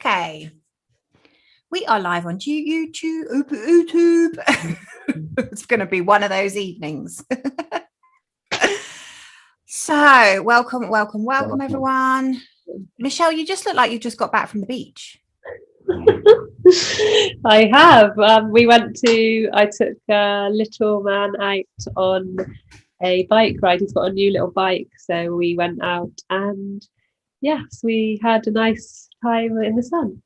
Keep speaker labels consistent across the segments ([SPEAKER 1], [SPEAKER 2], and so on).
[SPEAKER 1] Okay. We are live on YouTube. It's going to be one of those evenings. So, welcome, everyone. Michelle, you just look like you just got back from the beach.
[SPEAKER 2] I have. I took a little man out on a bike ride. He's got a new little bike. So we went out and yes, we had a nice time in the sun.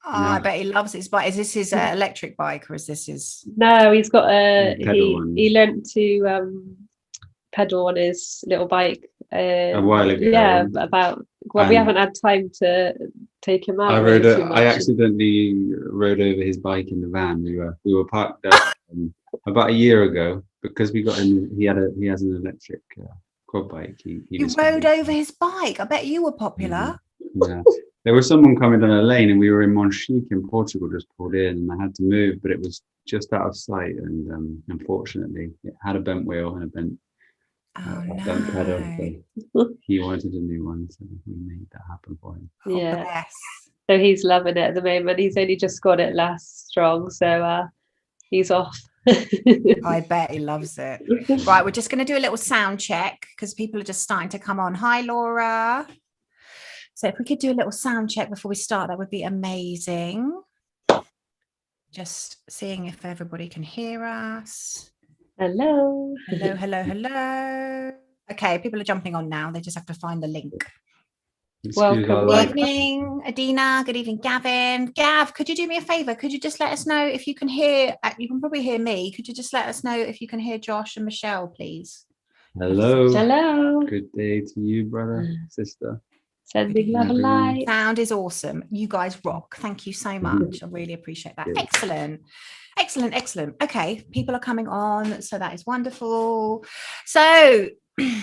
[SPEAKER 1] I bet he loves his bike. Is this his electric bike or is this his?
[SPEAKER 2] No, he's got he learned to pedal on his little bike
[SPEAKER 3] a while ago.
[SPEAKER 2] Yeah, we haven't had time to take him out.
[SPEAKER 3] I accidentally rode over his bike in the van. We were parked up about a year ago because we got him. He has an electric quad bike.
[SPEAKER 1] You rode over his bike. I bet you were popular.
[SPEAKER 3] Yeah. There was someone coming down a lane, and we were in Monchique in Portugal, just pulled in, and I had to move, but it was just out of sight, and unfortunately, it had a bent wheel and a bent. Bent pedal. So he wanted a new one, so we made that happen for him.
[SPEAKER 2] Yeah. So he's loving it at the moment. He's only just got it last strong, so he's off.
[SPEAKER 1] I bet he loves it. Right, we're just going to do a little sound check because people are just starting to come on. Hi, Laura. So if we could do a little sound check before we start, that would be amazing. Just seeing if everybody can hear us.
[SPEAKER 2] Hello.
[SPEAKER 1] Hello. Okay, people are jumping on now. They just have to find the link.
[SPEAKER 2] Welcome.
[SPEAKER 1] Good evening, Adina. Good evening, Gavin. Gav, could you do me a favor? Could you just let us know if you can hear? You can probably hear me. Could you just let us know if you can hear Josh and Michelle, please?
[SPEAKER 2] Hello.
[SPEAKER 3] Good day to you, brother, sister.
[SPEAKER 2] Sending love and light.
[SPEAKER 1] Sound is awesome. You guys rock. Thank you so much. I really appreciate that. Excellent. Okay, people are coming on, so that is wonderful. So,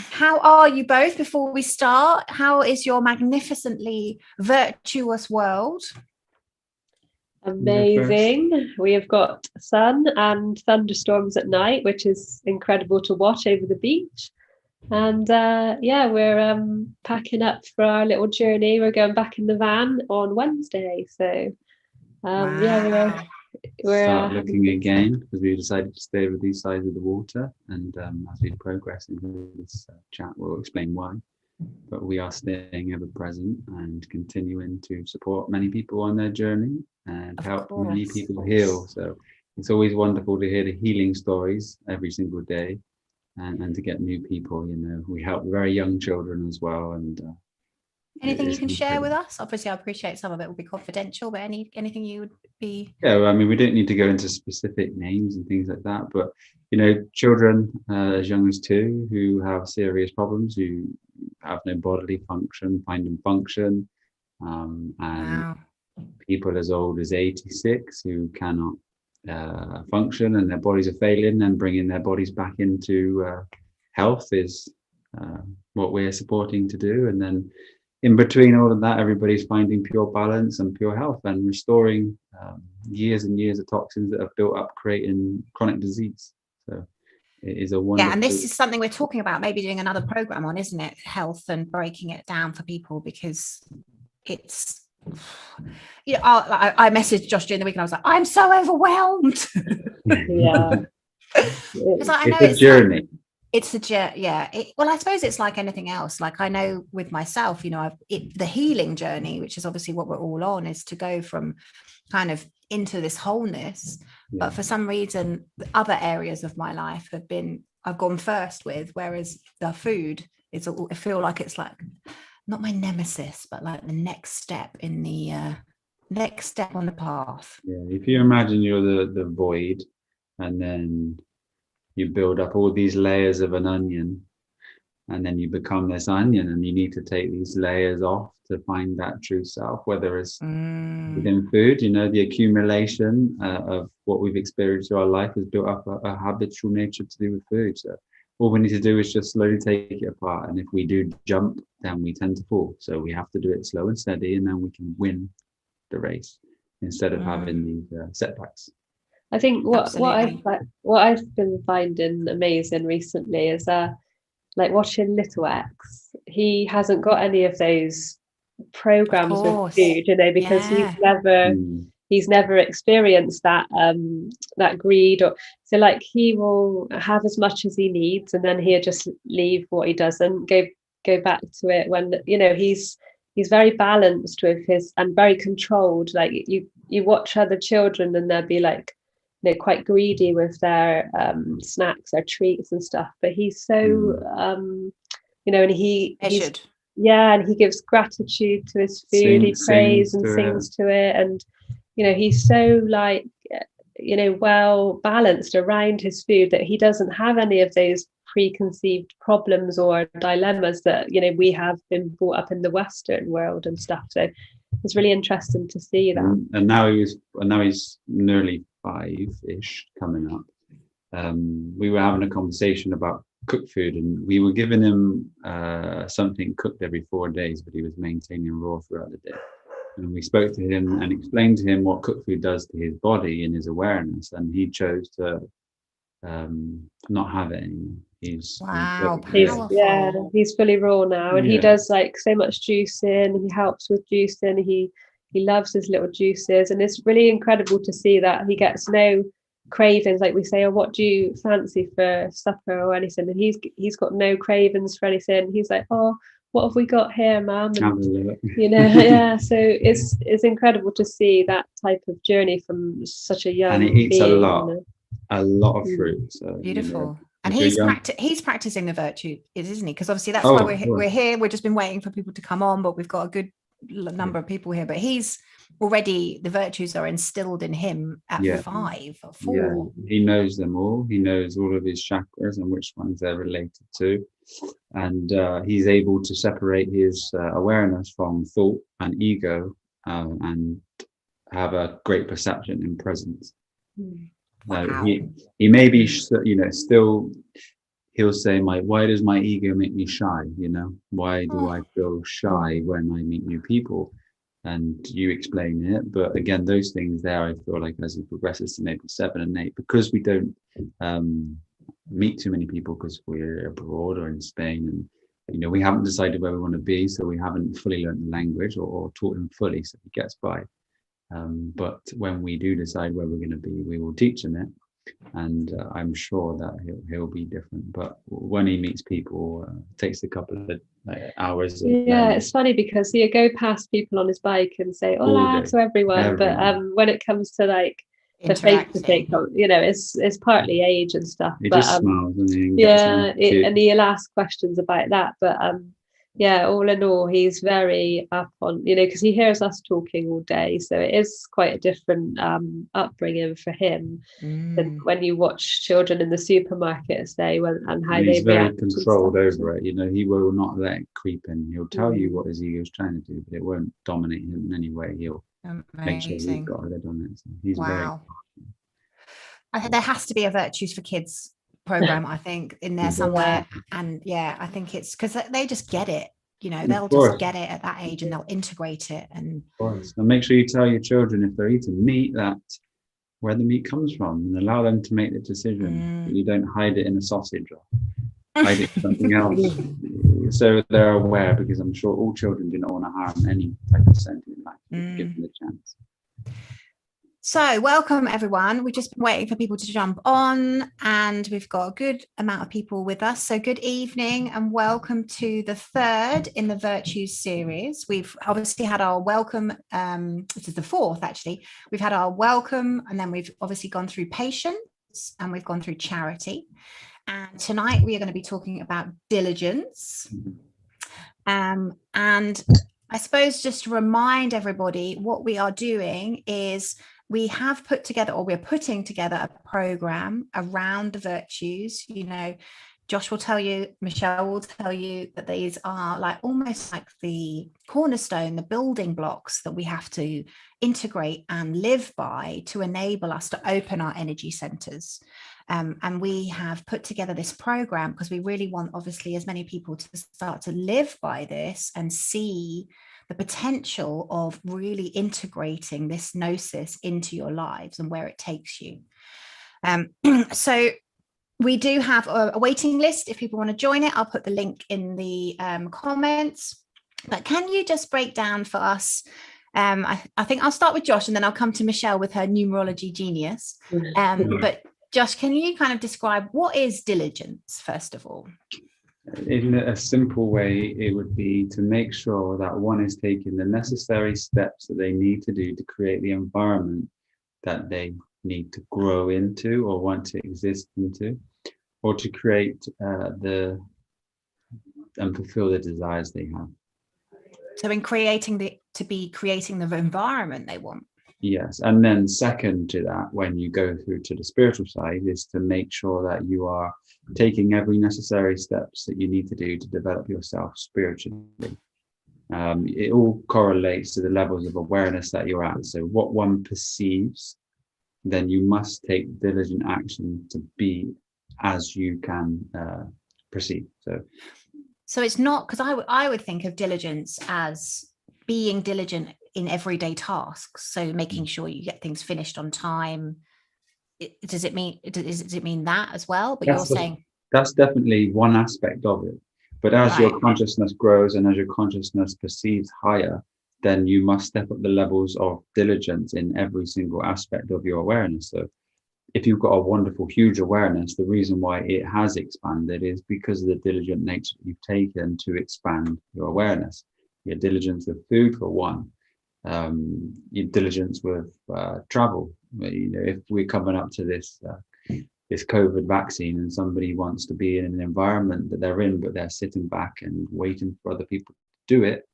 [SPEAKER 1] how are you both before we start? How is your magnificently virtuous world?
[SPEAKER 2] Amazing. We have got sun and thunderstorms at night, which is incredible to watch over the beach. And we're packing up for our little journey. We're going back in the van on Wednesday. So we're
[SPEAKER 3] start looking again because we decided to stay with these sides of the water. And as we progress into this chat, we'll explain why. But we are staying ever present and continuing to support many people on their journey and help many people heal. So it's always wonderful to hear the healing stories every single day. And to get new people, we help very young children as well. And
[SPEAKER 1] anything you can share with us? Obviously, I appreciate some of it will be confidential, but anything you would be?
[SPEAKER 3] Yeah, well, I mean, we don't need to go into specific names and things like that, but children as young as 2 who have serious problems, who have no bodily function, finding function, and people as old as 86 who cannot function and their bodies are failing, and bringing their bodies back into health is what we're supporting to do. And then in between all of that, everybody's finding pure balance and pure health and restoring years and years of toxins that have built up, creating chronic disease. So it is a wonderful...
[SPEAKER 1] Yeah, and this is something we're talking about, maybe doing another program on, isn't it? Health and breaking it down for people, because it's... I messaged Josh during the week and I was like, I'm so overwhelmed.
[SPEAKER 2] Yeah.
[SPEAKER 1] Because I know
[SPEAKER 3] it's a journey.
[SPEAKER 1] It's a journey. Yeah. Well, I suppose it's like anything else. Like I know with myself, the healing journey, which is obviously what we're all on, is to go from kind of into this wholeness. Yeah. But for some reason, other areas of my life I've gone first with, whereas the food is, I feel like it's like, not my nemesis, but like the next step on the path.
[SPEAKER 3] Yeah, if you imagine you're the void, and then you build up all these layers of an onion, and then you become this onion, and you need to take these layers off to find that true self, whether it's within food, the accumulation of what we've experienced through our life has built up a habitual nature to do with food. So all we need to do is just slowly take it apart. And if we do jump, then we tend to fall. So we have to do it slow and steady, and then we can win the race instead of having these setbacks.
[SPEAKER 2] I think what I've been finding amazing recently is like watching Little X. He hasn't got any of those programs with
[SPEAKER 1] course.
[SPEAKER 2] food, you know, because
[SPEAKER 1] Yeah.
[SPEAKER 2] he's never experienced that that greed, or so like he will have as much as he needs, and then he'll just leave what he doesn't, go back to it when, you know, he's very balanced with his, and very controlled. Like you watch other children and they'll be like, you know, quite greedy with their snacks or treats and stuff, but he's so you know, and he's
[SPEAKER 1] Measured.
[SPEAKER 2] yeah, and he gives gratitude to his food, he prays and sings to it, and you know, he's so like, you know, well balanced around his food, that he doesn't have any of those preconceived problems or dilemmas that, you know, we have been brought up in the Western world and stuff. So it's really interesting to see that.
[SPEAKER 3] And now he's nearly 5-ish coming up. We were having a conversation about cooked food, and we were giving him something cooked every 4 days, but he was maintaining raw throughout the day. And we spoke to him and explained to him what cooked food does to his body and his awareness, and he chose to not have it anymore. He's
[SPEAKER 2] fully raw now, and he does like so much juicing. He helps with juicing. He loves his little juices, and it's really incredible to see that he gets no cravings. Like we say, oh, what do you fancy for supper or anything, and he's got no cravings for anything. He's like, oh, what have we got here, Mum? You know, yeah. So it's incredible to see that type of journey from such a young.
[SPEAKER 3] And he eats
[SPEAKER 2] being,
[SPEAKER 3] a lot of fruit. So,
[SPEAKER 1] beautiful.
[SPEAKER 3] You know,
[SPEAKER 1] and he's practicing the virtue, isn't he? Because obviously that's why we're here. We've just been waiting for people to come on, but we've got a good number of people here. But he's already, the virtues are instilled in him at 5 or 4.
[SPEAKER 3] Yeah, he knows them all. He knows all of his chakras and which ones they're related to, and he's able to separate his awareness from thought and ego, and have a great perception in presence.
[SPEAKER 1] Wow.
[SPEAKER 3] He may be, you know, still, he'll say, why does my ego make me shy? You know, why do I feel shy when I meet new people? And you explain it, but again, those things there, I feel like as he progresses to maybe 7 and 8, because we don't meet too many people because we're abroad or in Spain, and you know, we haven't decided where we want to be, so we haven't fully learned the language or taught him fully, so he gets by. But when we do decide where we're going to be, we will teach him it, and I'm sure that he'll be different. But when he meets people, it takes a couple of hours.
[SPEAKER 2] It's funny because he'll go past people on his bike and say hola to everyone, but when it comes to like the face-to-face, you know, it's partly age and stuff.
[SPEAKER 3] He
[SPEAKER 2] but
[SPEAKER 3] just smiles, and
[SPEAKER 2] and he'll ask questions about that, but all in all, he's very up on, you know, because he hears us talking all day, so it is quite a different upbringing for him than when you watch children in the supermarket, say, and how
[SPEAKER 3] he's very controlled over it. You know, he will not let it creep in. He'll tell you what his ego is trying to do, but it won't dominate him in any way. He'll make sure he's got a lid on it. So he's very.
[SPEAKER 1] I think there has to be a Virtues for Kids program, I think, in there somewhere. And I think it's because they just get it, you know, they'll just get it at that age, and they'll integrate it. And
[SPEAKER 3] make sure you tell your children, if they're eating meat, that where the meat comes from, and allow them to make the decision. You don't hide it in a sausage or hide it in something else, so they're aware, because I'm sure all children do not want to harm any type of sentient life. Give them the chance.
[SPEAKER 1] So welcome everyone. We've just been waiting for people to jump on, and we've got a good amount of people with us. So good evening and welcome to the 3rd in the Virtues series. We've obviously had our welcome, this is the 4th actually. We've had our welcome, and then we've obviously gone through patience, and we've gone through charity. And tonight we are going to be talking about diligence. And I suppose just to remind everybody, what we are doing is we have put together, or we're putting together, a program around the virtues. You know, Josh will tell you, Michelle will tell you that these are like almost like the cornerstone, the building blocks that we have to integrate and live by to enable us to open our energy centers. And we have put together this program because we really want, obviously, as many people to start to live by this and see the potential of really integrating this gnosis into your lives and where it takes you. So we do have a waiting list. If people want to join it, I'll put the link in the comments. But can you just break down for us? I think I'll start with Josh and then I'll come to Michelle with her numerology genius. But Josh, can you kind of describe what is diligence, first of all?
[SPEAKER 3] In a simple way, it would be to make sure that one is taking the necessary steps that they need to do to create the environment that they need to grow into or want to exist into, or to create and fulfill the desires they have.
[SPEAKER 1] So in creating the environment they want.
[SPEAKER 3] Yes. And then second to that, when you go through to the spiritual side, is to make sure that you are taking every necessary steps that you need to do to develop yourself spiritually. It all correlates to the levels of awareness that you're at. So what one perceives, then you must take diligent action to be as you can perceive. So
[SPEAKER 1] it's not, because I would think of diligence as being diligent in everyday tasks. So making sure you get things finished on time. Does it mean that as well? But you're saying
[SPEAKER 3] that's definitely one aspect of it. But as your consciousness grows and as your consciousness perceives higher, then you must step up the levels of diligence in every single aspect of your awareness. So if you've got a wonderful, huge awareness, the reason why it has expanded is because of the diligent nature you've taken to expand your awareness. Your diligence with food, for one. Your diligence with travel. If we're coming up to this COVID vaccine and somebody wants to be in an environment that they're in, but they're sitting back and waiting for other people to do it,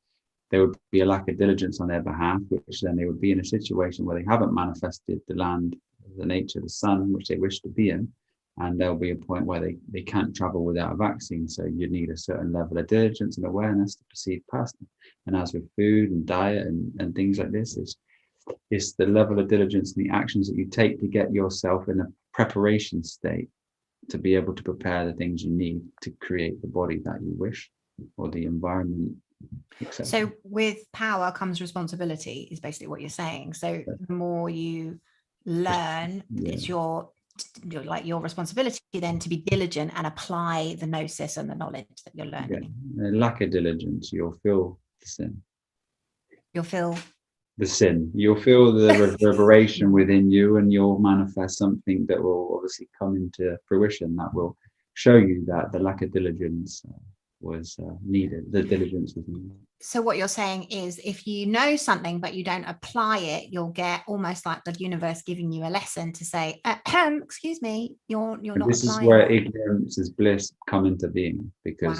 [SPEAKER 3] there would be a lack of diligence on their behalf, which then they would be in a situation where they haven't manifested the land, the nature, the sun, which they wish to be in. And there'll be a point where they can't travel without a vaccine. So you need a certain level of diligence and awareness to perceive past them. And as with food and diet and things like this, it's the level of diligence and the actions that you take to get yourself in a preparation state to be able to prepare the things you need to create the body that you wish or the environment, etc.
[SPEAKER 1] So with power comes responsibility, is basically what you're saying. So the more you learn, it's your responsibility then to be diligent and apply the gnosis and the knowledge that you're learning.
[SPEAKER 3] Lack of diligence, you'll feel the sin.
[SPEAKER 1] You'll feel
[SPEAKER 3] the sin. You'll feel the reverberation within you, and you'll manifest something that will obviously come into fruition that will show you that the lack of diligence was needed. The diligence was needed.
[SPEAKER 1] So what you're saying is, if you know something but you don't apply it, you'll get almost like the universe giving you a lesson to say, excuse me, you're not
[SPEAKER 3] this
[SPEAKER 1] applying.
[SPEAKER 3] Is where ignorance is bliss come into being, because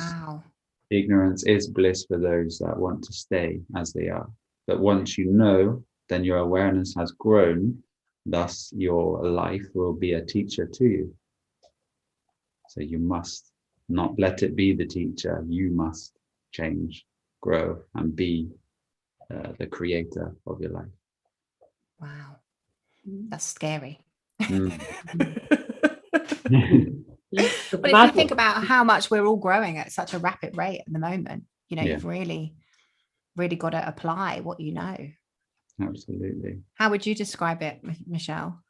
[SPEAKER 3] ignorance is bliss for those that want to stay as they are. But once you know, then your awareness has grown, thus your life will be a teacher to you. So you must not let it be the teacher. You must change, grow, and be the creator of your life.
[SPEAKER 1] Wow, that's scary.
[SPEAKER 3] Mm.
[SPEAKER 1] But if you think about how much we're all growing at such a rapid rate at the moment, you've really got to apply what you know.
[SPEAKER 3] Absolutely.
[SPEAKER 1] How would you describe it, Michelle?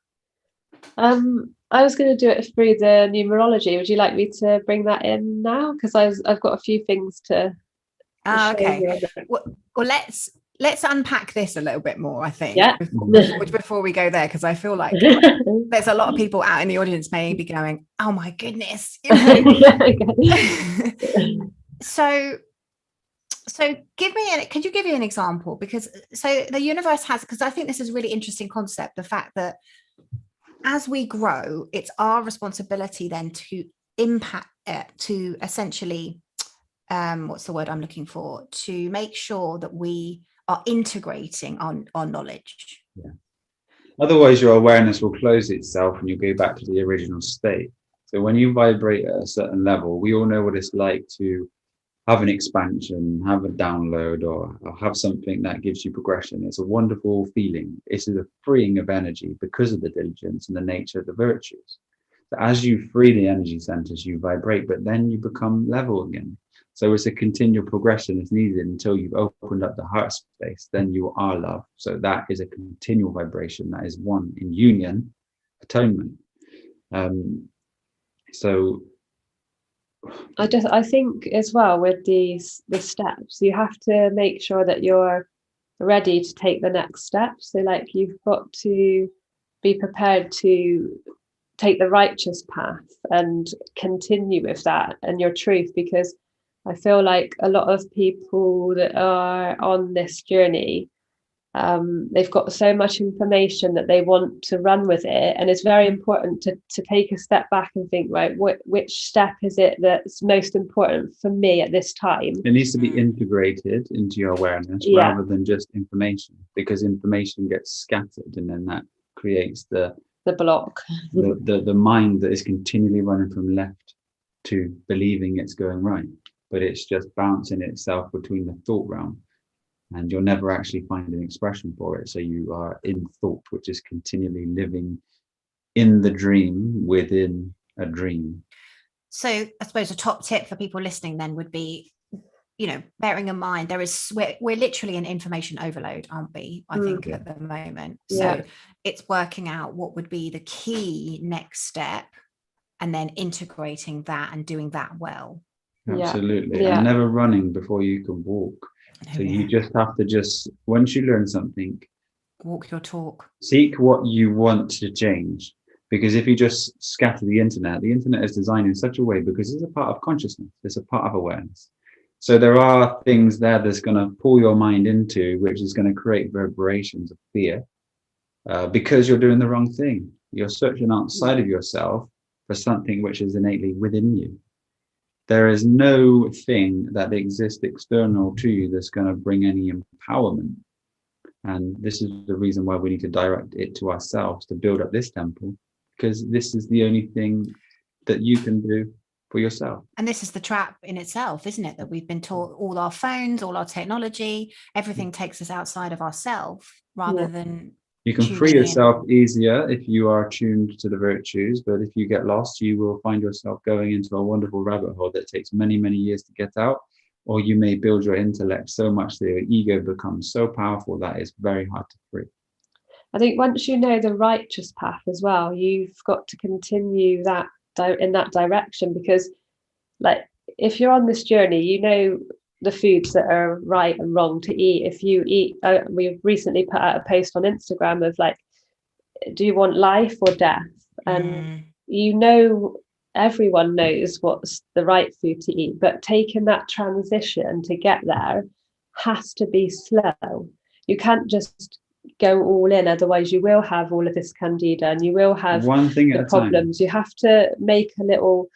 [SPEAKER 2] I was going to do it through the numerology. Would you like me to bring that in now? Because I've got a few things to
[SPEAKER 1] okay. Well, let's unpack this a little bit more, I think.
[SPEAKER 2] Yeah.
[SPEAKER 1] Before we go there, because I feel like there's a lot of people out in the audience maybe going, oh my goodness. So could you give me an example? Because so the universe has, because I think this is a really interesting concept, the fact that as we grow, it's our responsibility then to impact it, to essentially, what's the word I'm looking for? To make sure that we are integrating our knowledge.
[SPEAKER 3] Yeah. Otherwise, your awareness will close itself and you'll go back to the original state. So when you vibrate at a certain level, we all know what it's like to have an expansion, have a download, or have something that gives you progression. It's a wonderful feeling. It's a freeing of energy because of the diligence and the nature of the virtues. So as you free the energy centers, you vibrate, but then you become level again. So it's a continual progression that's needed until you've opened up the heart space. Then you are love. So that is a continual vibration that is one in union, atonement. So
[SPEAKER 2] I think as well with the steps, you have to make sure that you're ready to take the next step. So like you've got to be prepared to take the righteous path and continue with that and your truth, because I feel like a lot of people that are on this journey, they've got so much information that they want to run with it, and it's very important to take a step back and think, right, which step is it that's most important for me at this time?
[SPEAKER 3] It needs to be integrated into your awareness rather than just information, because information gets scattered, and then that creates the
[SPEAKER 2] block,
[SPEAKER 3] the mind that is continually running from left to believing it's going right, but it's just bouncing itself between the thought realm, and you'll never actually find an expression for it. So you are in thought, which is continually living in the dream within a dream.
[SPEAKER 1] So I suppose a top tip for people listening then would be, bearing in mind we're literally in information overload, aren't we? I think at the moment. So it's working out what would be the key next step, and then integrating that and doing that well.
[SPEAKER 3] Absolutely. And never running before you can walk. So you just have to once you learn something,
[SPEAKER 1] walk your talk. Seek
[SPEAKER 3] what you want to change. Because if you just scatter the internet is designed in such a way, because it's a part of consciousness, it's a part of awareness. So there are things there that's going to pull your mind into, which is going to create vibrations of fear, because you're doing the wrong thing. You're searching outside of yourself for something which is innately within you. There is no thing that exists external to you that's going to bring any empowerment. And this is the reason why we need to direct it to ourselves to build up this temple, because this is the only thing that you can do for yourself.
[SPEAKER 1] And this is the trap in itself, isn't it? That we've been taught all our phones, all our technology, everything takes us outside of ourselves rather than...
[SPEAKER 3] You can free yourself easier if you are tuned to the virtues, but if you get lost, you will find yourself going into a wonderful rabbit hole that takes many, many years to get out. Or you may build your intellect so much that your ego becomes so powerful that it's very hard to free.
[SPEAKER 2] I think once you know the righteous path as well, you've got to continue that in that direction, because like if you're on this journey, the foods that are right and wrong to eat. If you eat, we've recently put out a post on Instagram of like, do you want life or death? And everyone knows what's the right food to eat, but taking that transition to get there has to be slow. You can't just go all in, otherwise you will have all of this candida and you will have
[SPEAKER 3] one thing at
[SPEAKER 2] the problems. You have to make a little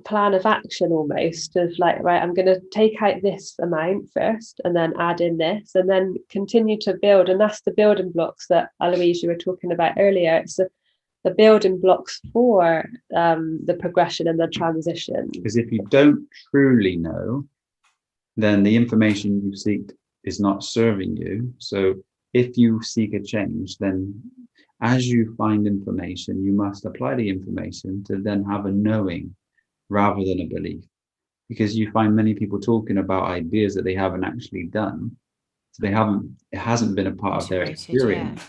[SPEAKER 2] plan of action almost, of like, right, I'm going to take out this amount first and then add in this and then continue to build. And that's the building blocks that Eloise, you were talking about earlier. It's the building blocks for the progression and the transition.
[SPEAKER 3] Because if you don't truly know, then the information you seek is not serving you. So if you seek a change, then as you find information, you must apply the information to then have a knowing rather than a belief. Because you find many people talking about ideas that they haven't actually done. So it hasn't been a part of their experience. Yeah.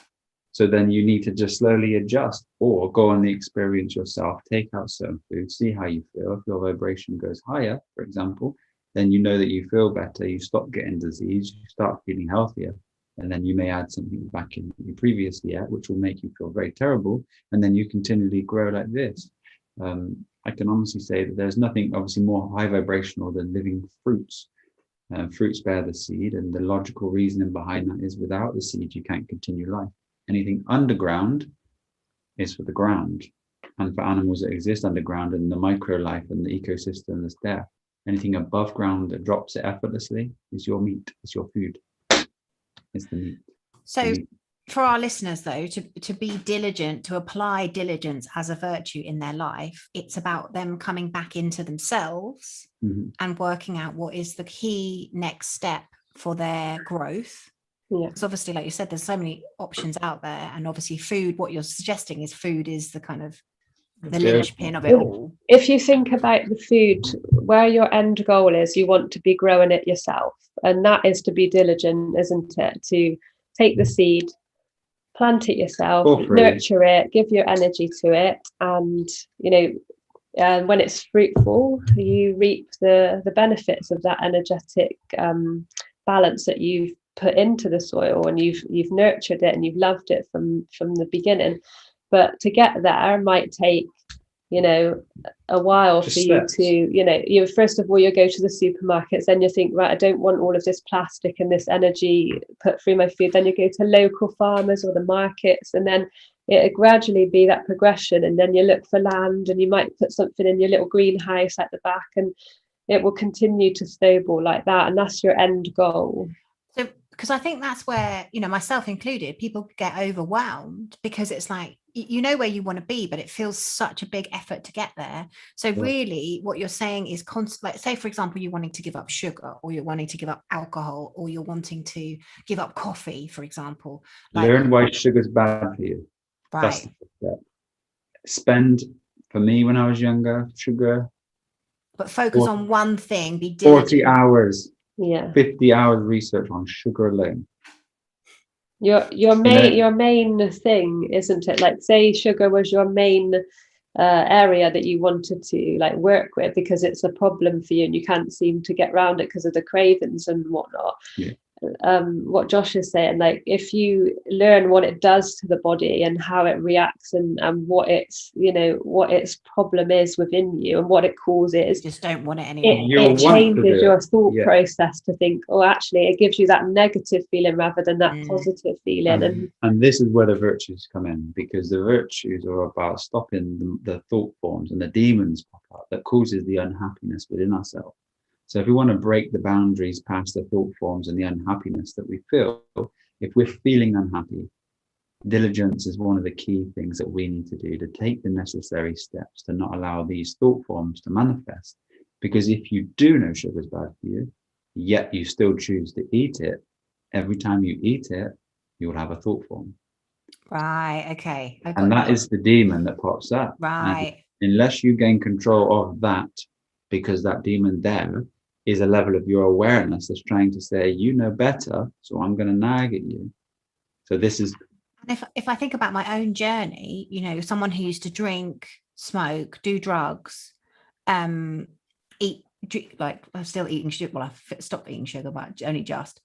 [SPEAKER 3] So then you need to just slowly adjust or go on the experience yourself, take out certain food, see how you feel. If your vibration goes higher, for example, then you know that you feel better, you stop getting disease, you start feeling healthier. And then you may add something back in you previously ate, which will make you feel very terrible. And then you continually grow like this. I can honestly say that there's nothing obviously more high vibrational than living fruits. Fruits bear the seed, and the logical reasoning behind that is without the seed, you can't continue life. Anything underground is for the ground, and for animals that exist underground and the micro life and the ecosystem that's there. Anything above ground that drops it effortlessly is your meat, it's your food. It's the meat.
[SPEAKER 1] So for our listeners though, to be diligent, to apply diligence as a virtue in their life, it's about them coming back into themselves and working out what is the key next step for their growth. Because obviously, like you said, there's so many options out there, and obviously food, what you're suggesting is food is the kind of the linchpin of it all.
[SPEAKER 2] If you think about the food, where your end goal is, you want to be growing it yourself, and that is to be diligent, isn't it? To take the seed, plant it yourself, nurture it, give your energy to it, and and when it's fruitful, you reap the benefits of that energetic balance that you've put into the soil, and you've nurtured it and you've loved it from the beginning. But to get there might take, you know, a while
[SPEAKER 3] Just
[SPEAKER 2] for
[SPEAKER 3] steps.
[SPEAKER 2] you to, you know, you first of all, you go to the supermarkets, then you think, right, I don't want all of this plastic and this energy put through my food. Then you go to local farmers or the markets, and then it'll gradually be that progression. And then you look for land, and you might put something in your little greenhouse at the back, and it will continue to snowball like that. And that's your end goal.
[SPEAKER 1] So, because I think that's where, you know, myself included, people get overwhelmed because it's like, you know where you want to be, but it feels such a big effort to get there. So really what you're saying is constant, like say, for example, you're wanting to give up sugar, or you're wanting to give up alcohol, or you're wanting to give up coffee, for example. Like,
[SPEAKER 3] learn why sugar's bad for you. That's
[SPEAKER 1] right.
[SPEAKER 3] the step. Spend, for me when I was younger, sugar.
[SPEAKER 1] But focus on one thing, be
[SPEAKER 3] 40
[SPEAKER 1] diligent.
[SPEAKER 3] hours,
[SPEAKER 2] Yeah.
[SPEAKER 3] 50 hours research on sugar alone.
[SPEAKER 2] Your main thing, isn't it? Like, say sugar was your main area that you wanted to like work with, because it's a problem for you and you can't seem to get around it because of the cravings and whatnot.
[SPEAKER 3] Yeah.
[SPEAKER 2] What Josh is saying, like, if you learn what it does to the body and how it reacts, and what its, you know, what its problem is within you and what it causes,
[SPEAKER 1] You just don't want it anymore.
[SPEAKER 2] it changes your thought process to think, oh, actually it gives you that negative feeling rather than that positive feeling.
[SPEAKER 3] And this is where the virtues come in, because the virtues are about stopping the thought forms and the demons pop up that causes the unhappiness within ourselves. So if we want to break the boundaries past the thought forms and the unhappiness that we feel, if we're feeling unhappy, diligence is one of the key things that we need to do, to take the necessary steps to not allow these thought forms to manifest. Because if you do know sugar is bad for you, yet you still choose to eat it, every time you eat it, you will have a thought form.
[SPEAKER 1] Right. Okay.
[SPEAKER 3] And that is the demon that pops up.
[SPEAKER 1] Right.
[SPEAKER 3] And unless you gain control of that, because that demon there is a level of your awareness that's trying to say, you know better, so I'm going to nag at you. So this is.
[SPEAKER 1] And if I think about my own journey, you know, someone who used to drink, smoke, do drugs, eat, like I'm still eating sugar. Well, I've stopped eating sugar, but only just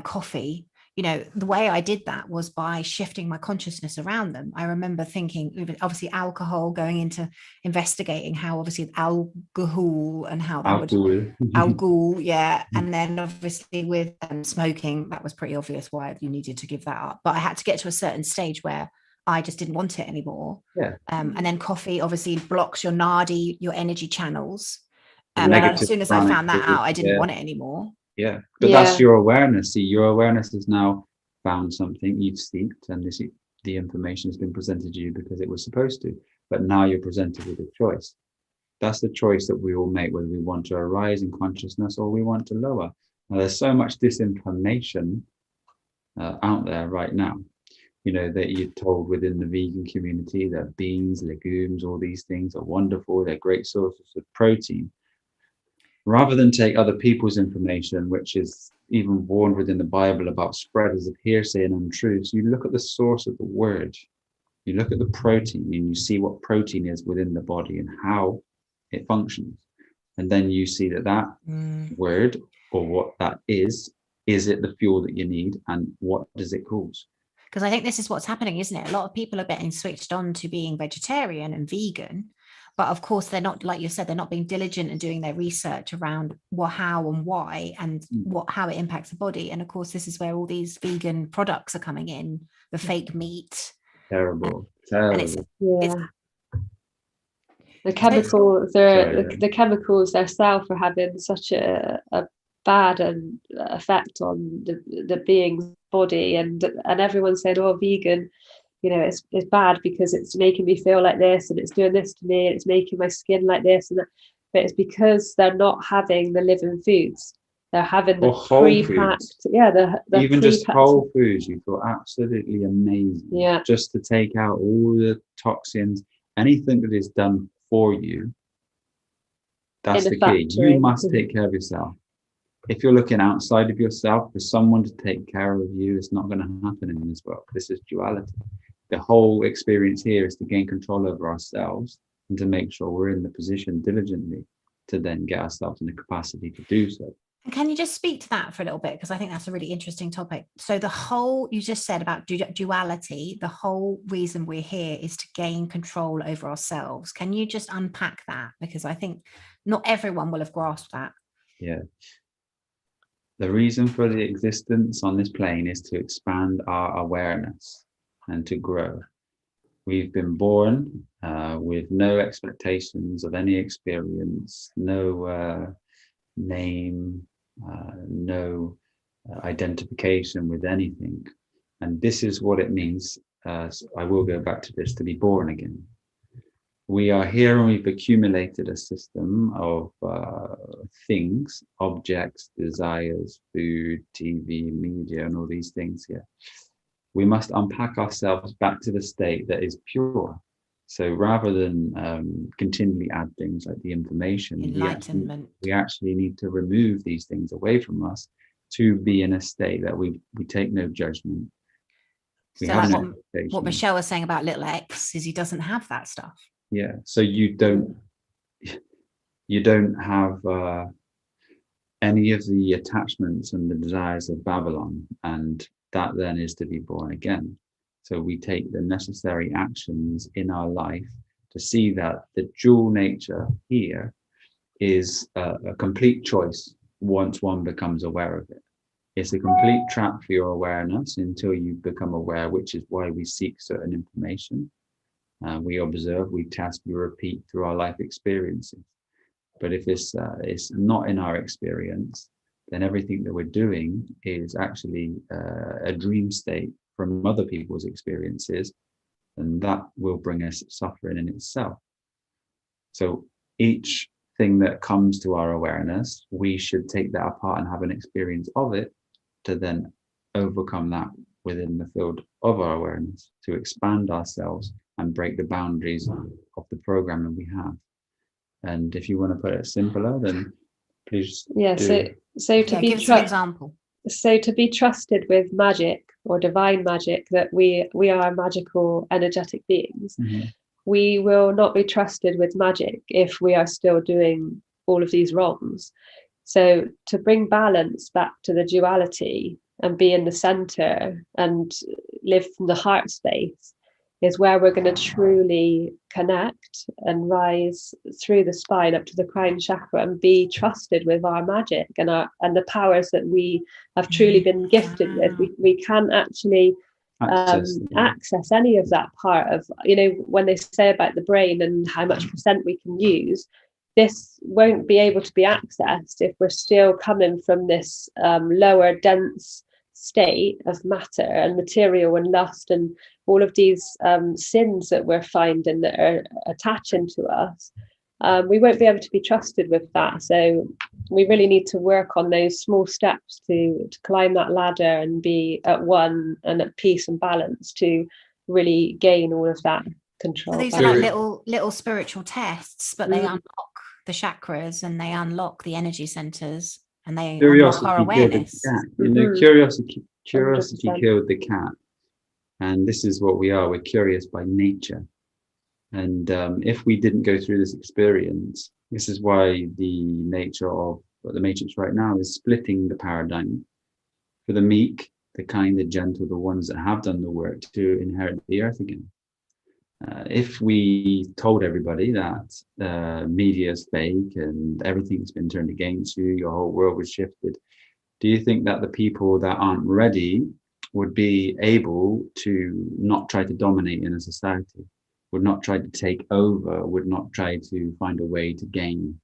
[SPEAKER 1] coffee. You know, the way I did that was by shifting my consciousness around them. I remember thinking, obviously, alcohol, going into investigating how obviously alcohol and how that would alcohol, yeah. And then obviously with smoking, that was pretty obvious why you needed to give that up. But I had to get to a certain stage where I just didn't want it anymore.
[SPEAKER 3] Yeah.
[SPEAKER 1] And then coffee obviously blocks your nadi, your energy channels. And as soon as I found that out, I didn't want it anymore.
[SPEAKER 3] Yeah, but that's your awareness. See, your awareness has now found something you've seeked, and the information has been presented to you because it was supposed to. But now you're presented with a choice. That's the choice that we all make, whether we want to arise in consciousness or we want to lower. Now, there's so much disinformation out there right now, you know, that you're told within the vegan community that beans, legumes, all these things are wonderful. They're great sources of protein. Rather than take other people's information, which is even warned within the Bible about spreaders of hearsay and untruths, you look at the source of the word. You look at the protein and you see what protein is within the body and how it functions. And then you see that word, or what that is it the fuel that you need, and what does it cause?
[SPEAKER 1] Because I think this is what's happening, isn't it? A lot of people are getting switched on to being vegetarian and vegan. But of course, they're not, like you said, they're not being diligent and doing their research around how and why and how it impacts the body. And of course, this is where all these vegan products are coming in, the fake meat.
[SPEAKER 3] Terrible.
[SPEAKER 1] And it's
[SPEAKER 2] the chemicals, the chemicals themselves are having such a bad effect on the being's body, and everyone said, oh, vegan, you know, it's bad because it's making me feel like this, and it's doing this to me, and it's making my skin like this and that. But it's because they're not having the living foods. They're having the pre-packed, the
[SPEAKER 3] even just whole foods. You feel absolutely amazing.
[SPEAKER 2] Yeah.
[SPEAKER 3] Just to take out all the toxins, anything that is done for you. That's the key. You must take care of yourself. If you're looking outside of yourself for someone to take care of you, it's not going to happen in this world. This is duality. The whole experience here is to gain control over ourselves and to make sure we're in the position diligently to then get ourselves in the capacity to do so.
[SPEAKER 1] And can you just speak to that for a little bit? Because I think that's a really interesting topic. So the whole, you just said about duality, the whole reason we're here is to gain control over ourselves. Can you just unpack that? Because I think not everyone will have grasped that.
[SPEAKER 3] Yeah. The reason for the existence on this plane is to expand our awareness and to grow. We've been born with no expectations of any experience, no name, no identification with anything. And this is what it means, I will go back to this, to be born again. We are here and we've accumulated a system of things, objects, desires, food, TV, media, and all these things here. We must unpack ourselves back to the state that is pure. So rather than continually add things like the information,
[SPEAKER 1] Enlightenment.
[SPEAKER 3] we actually need to remove these things away from us to be in a state that we take no judgment.
[SPEAKER 1] So like what Michelle was saying about little X is he doesn't have that stuff.
[SPEAKER 3] Yeah, so you don't have any of the attachments and the desires of Babylon, and that then is to be born again. So we take the necessary actions in our life to see that the dual nature here is a complete choice once one becomes aware of it. It's a complete trap for your awareness until you become aware, which is why we seek certain information. We observe, we test, we repeat through our life experiences. But if it's not in our experience, then everything that we're doing is actually a dream state from other people's experiences, and that will bring us suffering in itself. So each thing that comes to our awareness, we should take that apart and have an experience of it to then overcome that within the field of our awareness, to expand ourselves and break the boundaries of the programming we have. And if you want to put it simpler, then please.
[SPEAKER 2] Yeah.
[SPEAKER 3] Do.
[SPEAKER 2] So to be
[SPEAKER 1] give us an example.
[SPEAKER 2] So to be trusted with magic or divine magic, that we are magical, energetic beings.
[SPEAKER 3] Mm-hmm.
[SPEAKER 2] We will not be trusted with magic if we are still doing all of these wrongs. So to bring balance back to the duality and be in the center and live from the heart space is where we're going to truly connect and rise through the spine up to the crown chakra and be trusted with our magic and the powers that we have truly been gifted with. We can't actually access any of that part of, when they say about the brain and how much percent we can use, this won't be able to be accessed if we're still coming from this lower dense state of matter and material and lust and all of these sins that we're finding that are attaching to us. We won't be able to be trusted with that. So we really need to work on those small steps to climb that ladder and be at one and at peace and balance to really gain all of that control.
[SPEAKER 1] So these are like little spiritual tests, but they unlock the chakras and they unlock the energy centers and they unlock our awareness.
[SPEAKER 3] Curiosity killed the cat. And this is what we are. We're curious by nature. And if we didn't go through this experience, this is why the nature of the Matrix right now is splitting the paradigm for the meek, the kind, the gentle, the ones that have done the work to inherit the earth again. If we told everybody that media is fake and everything's been turned against you, your whole world was shifted, do you think that the people that aren't ready would be able to not try to dominate in a society, would not try to take over, would not try to find a way to gain?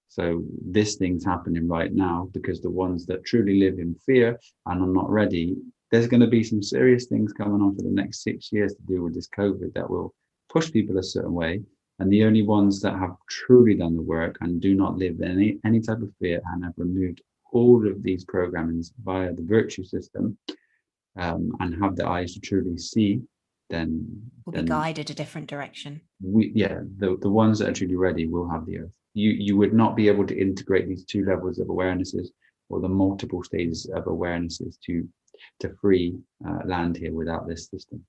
[SPEAKER 3] So this thing's happening right now because the ones that truly live in fear and are not ready, there's going to be some serious things coming on for the next 6 years to do with this COVID that will push people a certain way. And the only ones that have truly done the work and do not live in any type of fear and have removed all of these programmings via the virtue system and have the eyes to truly see, then
[SPEAKER 1] will be guided a different direction.
[SPEAKER 3] The ones that are truly ready will have the earth. You would not be able to integrate these two levels of awarenesses or the multiple stages of awarenesses to free land here without this system.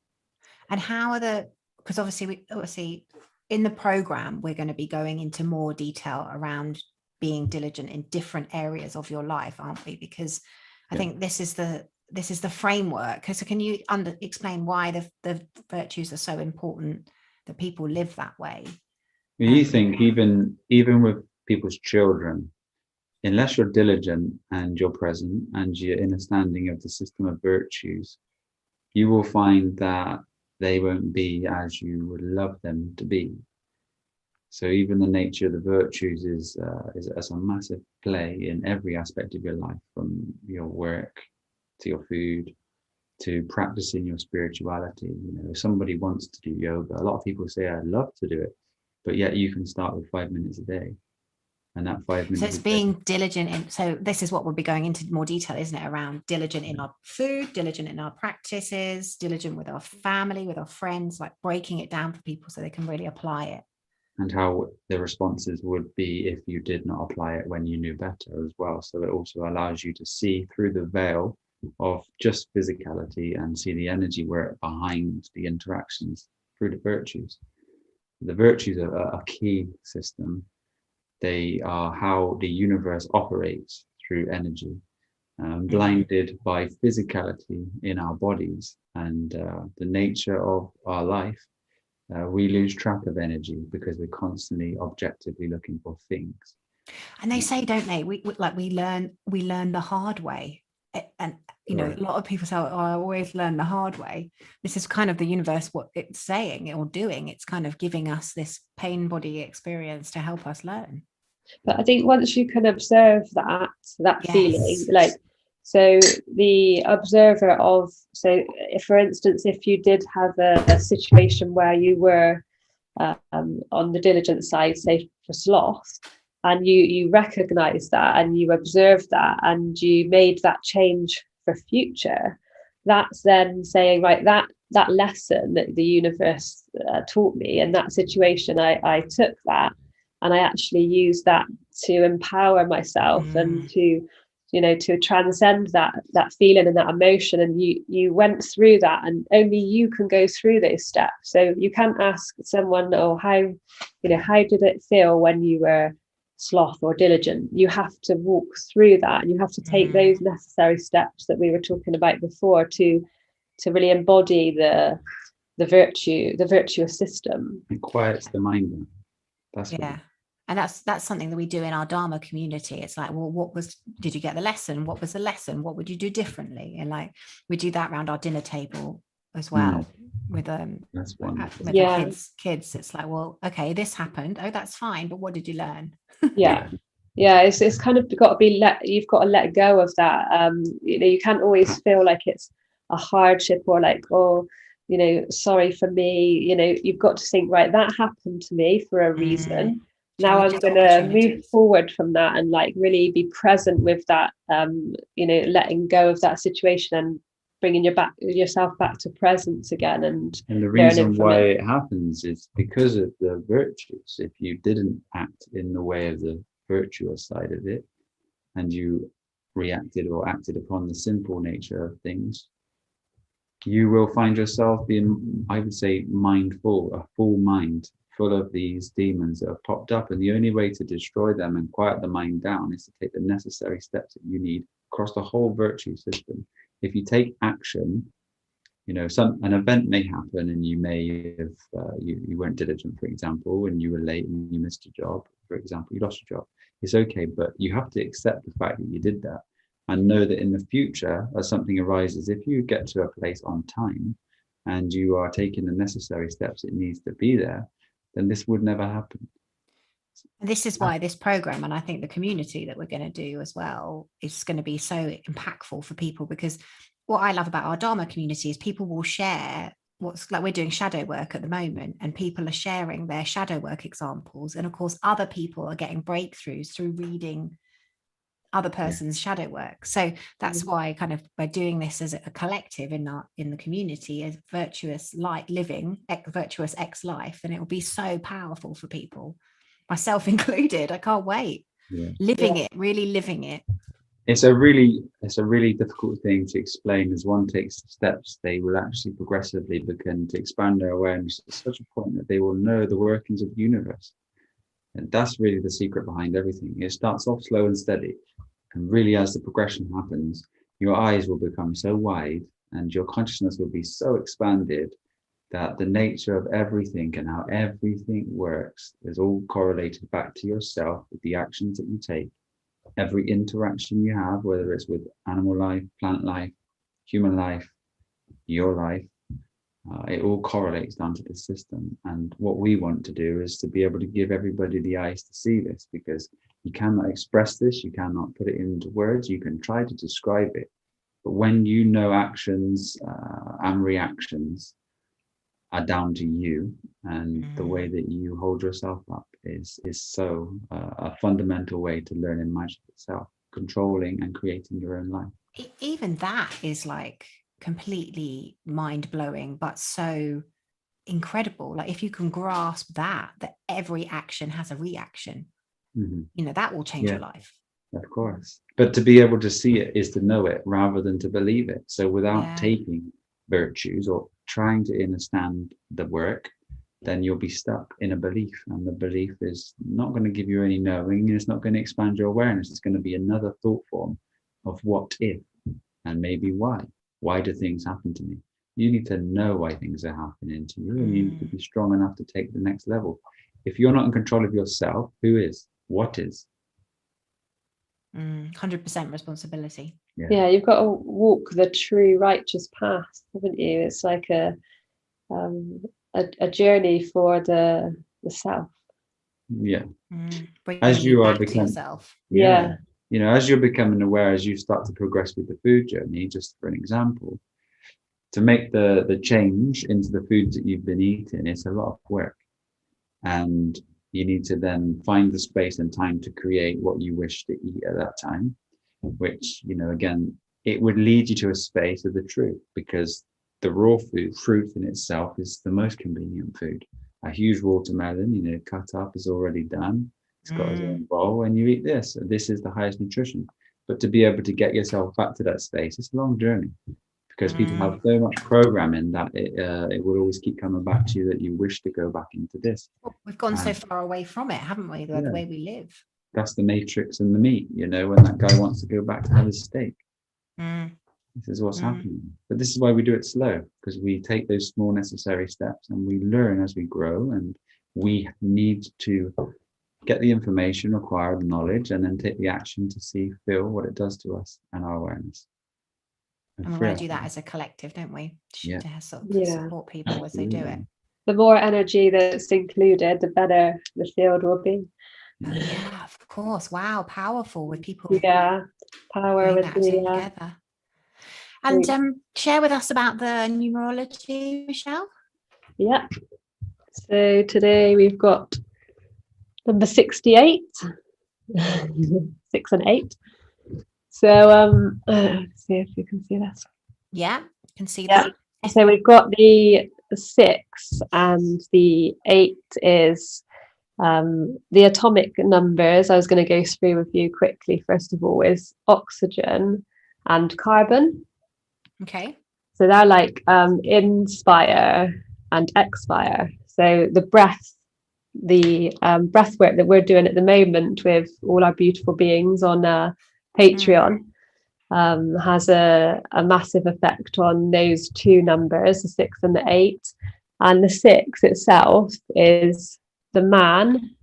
[SPEAKER 1] And how are because obviously in the program, we're going to be going into more detail around being diligent in different areas of your life, aren't we? Because I think this is the framework. So can you explain why the virtues are so important that people live that way?
[SPEAKER 3] You think even with people's children, unless you're diligent and you're present and you're in a standing of the system of virtues, you will find that they won't be as you would love them to be. So even the nature of the virtues is a massive play in every aspect of your life, from your work to your food to practicing your spirituality. If somebody wants to do yoga, a lot of people say, I'd love to do it, but yet you can start with 5 minutes a day. And that 5 minutes.
[SPEAKER 1] So it's being diligent in, so this is what we'll be going into more detail, isn't it? Around diligent in our food, diligent in our practices, diligent with our family, with our friends, like breaking it down for people so they can really apply it.
[SPEAKER 3] And how the responses would be if you did not apply it when you knew better as well. So it also allows you to see through the veil of just physicality and see the energy work behind the interactions through the virtues. The virtues are a key system. They are how the universe operates through energy, blinded by physicality in our bodies and the nature of our life. We lose track of energy because we're constantly objectively looking for things.
[SPEAKER 1] And they say, don't they? We learn the hard way. And a lot of people say, oh, I always learn the hard way. This is kind of the universe, what it's saying or doing. It's kind of giving us this pain body experience to help us learn.
[SPEAKER 2] But I think once you can observe that feeling, like, so the observer of, so if, for instance, if you did have a situation where you were on the diligent side, say for sloth, and you recognize that and you observe that and you made that change for future, that's then saying, right, that lesson that the universe taught me in that situation, I took that and I actually used that to empower myself and to transcend that feeling and that emotion. And you went through that, and only you can go through those steps. So you can't ask someone, oh, how did it feel when you were sloth or diligent? You have to walk through that, and you have to take those necessary steps that we were talking about before to really embody the virtuous system.
[SPEAKER 3] It quiets the mind down. That's
[SPEAKER 1] and that's something that we do in our Dharma community. It's like, well, did you get the lesson? What was the lesson? What would you do differently? And like, we do that around our dinner table as well with
[SPEAKER 3] that's wonderful.
[SPEAKER 1] The kids. It's like, well, okay, this happened. Oh, that's fine. But what did you learn?
[SPEAKER 2] It's kind of got to be you've got to let go of that. You can't always feel like it's a hardship or like, oh, sorry for me. You've got to think, right, that happened to me for a reason. Now I'm going to move forward from that and like really be present with that, letting go of that situation and bringing yourself back to presence again. And
[SPEAKER 3] the reason why it happens is because of the virtues. If you didn't act in the way of the virtuous side of it, and you reacted or acted upon the simple nature of things, you will find yourself being, I would say, mindful, a full mind, full of these demons that have popped up. And the only way to destroy them and quiet the mind down is to take the necessary steps that you need across the whole virtue system. If you take action, an event may happen and you may have, you weren't diligent, for example, and you were late and you missed a job, for example, you lost your job. It's okay, but you have to accept the fact that you did that and know that in the future, as something arises, if you get to a place on time and you are taking the necessary steps it needs to be there, then this would never happen.
[SPEAKER 1] This is why this program, and I think the community that we're going to do as well, is going to be so impactful for people, because what I love about our Dharma community is people will share what's like, we're doing shadow work at the moment, and people are sharing their shadow work examples. And of course, other people are getting breakthroughs through reading other person's shadow work. So that's why kind of by doing this as a collective in the community as virtuous light living, virtuous X life, and it will be so powerful for people, myself included. I can't wait. Living it, really living it.
[SPEAKER 3] it's a really difficult thing to explain. As one takes the steps, they will actually progressively begin to expand their awareness to such a point that they will know the workings of the universe. And that's really the secret behind everything. It starts off slow and steady, and really as the progression happens, your eyes will become so wide and your consciousness will be so expanded that the nature of everything and how everything works is all correlated back to yourself with the actions that you take. Every interaction you have, whether it's with animal life, plant life, human life, your life, it all correlates down to the system. And what we want to do is to be able to give everybody the eyes to see this, because you cannot express this, you cannot put it into words, you can try to describe it. But when you know actions and reactions are down to you, and the way that you hold yourself up is so a fundamental way to learn in magic itself, controlling and creating your own life.
[SPEAKER 1] Even that is like completely mind-blowing, but so incredible. Like if you can grasp that every action has a reaction, that will change your life.
[SPEAKER 3] Of course. But to be able to see it is to know it rather than to believe it. So without taking virtues or trying to understand the work, then you'll be stuck in a belief, and the belief is not going to give you any knowing, and it's not going to expand your awareness. It's going to be another thought form of what if and maybe why do things happen to me. You need to know why things are happening to you, and you need to be strong enough to take the next level. If you're not in control of yourself, who is? What is?
[SPEAKER 1] 100% responsibility.
[SPEAKER 2] Yeah, you've got to walk the true righteous path, haven't you? It's like a journey for the self.
[SPEAKER 3] Yeah.
[SPEAKER 1] As you are becoming yourself.
[SPEAKER 2] Yeah.
[SPEAKER 3] As you're becoming aware, as you start to progress with the food journey, just for an example, to make the change into the foods that you've been eating, it's a lot of work. And you need to then find the space and time to create what you wish to eat at that time, which, again, it would lead you to a space of the truth, because the raw fruit in itself is the most convenient food. A huge watermelon, cut up, is already done. It's got its own bowl, and you eat this. This is the highest nutrition. But to be able to get yourself back to that space, it's a long journey, because people have so much programming that it will always keep coming back to you that you wish to go back into this.
[SPEAKER 1] Well, we've gone so far away from it, haven't we? The way we live.
[SPEAKER 3] That's the matrix and the meat, when that guy wants to go back to have his steak. This is what's happening. But this is why we do it slow, because we take those small necessary steps and we learn as we grow, and we need to get the information, acquire the knowledge, and then take the action to feel what it does to us and our awareness.
[SPEAKER 1] And we want to do that as a collective, don't we? To support people as they do it.
[SPEAKER 2] The more energy that's included, the better the field will be.
[SPEAKER 1] Oh, yeah, of course. Wow, powerful with people.
[SPEAKER 2] Yeah, power with
[SPEAKER 1] together. And share with us about the numerology, Michelle.
[SPEAKER 2] Yeah. So today we've got number 68, 6 and 8. So let's see if you can see this.
[SPEAKER 1] Yeah, you can see that.
[SPEAKER 2] So we've got the 6 and the 8 is the atomic numbers. I was going to go through with you quickly. First of all, is oxygen and carbon.
[SPEAKER 1] Okay.
[SPEAKER 2] So they're like inspire and expire. So the breath work that we're doing at the moment with all our beautiful beings on Patreon has a massive effect on those two numbers, the 6 and the 8. And the 6 itself is the man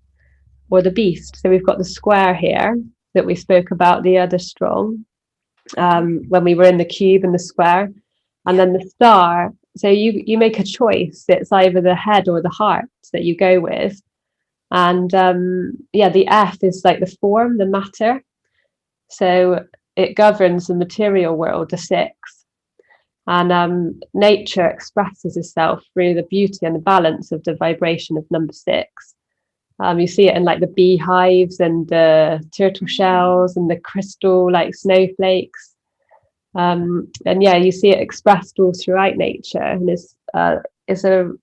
[SPEAKER 2] or the beast. So we've got the square here that we spoke about, the other strong, when we were in the cube and the square, and then the star. So you make a choice. It's either the head or the heart that you go with. And the F is like the form, the matter. So it governs the material world, the 6. And nature expresses itself through the beauty and the balance of the vibration of number 6. You see it in like the beehives and the turtle shells and the crystal like snowflakes. And you see it expressed all throughout nature. And it's the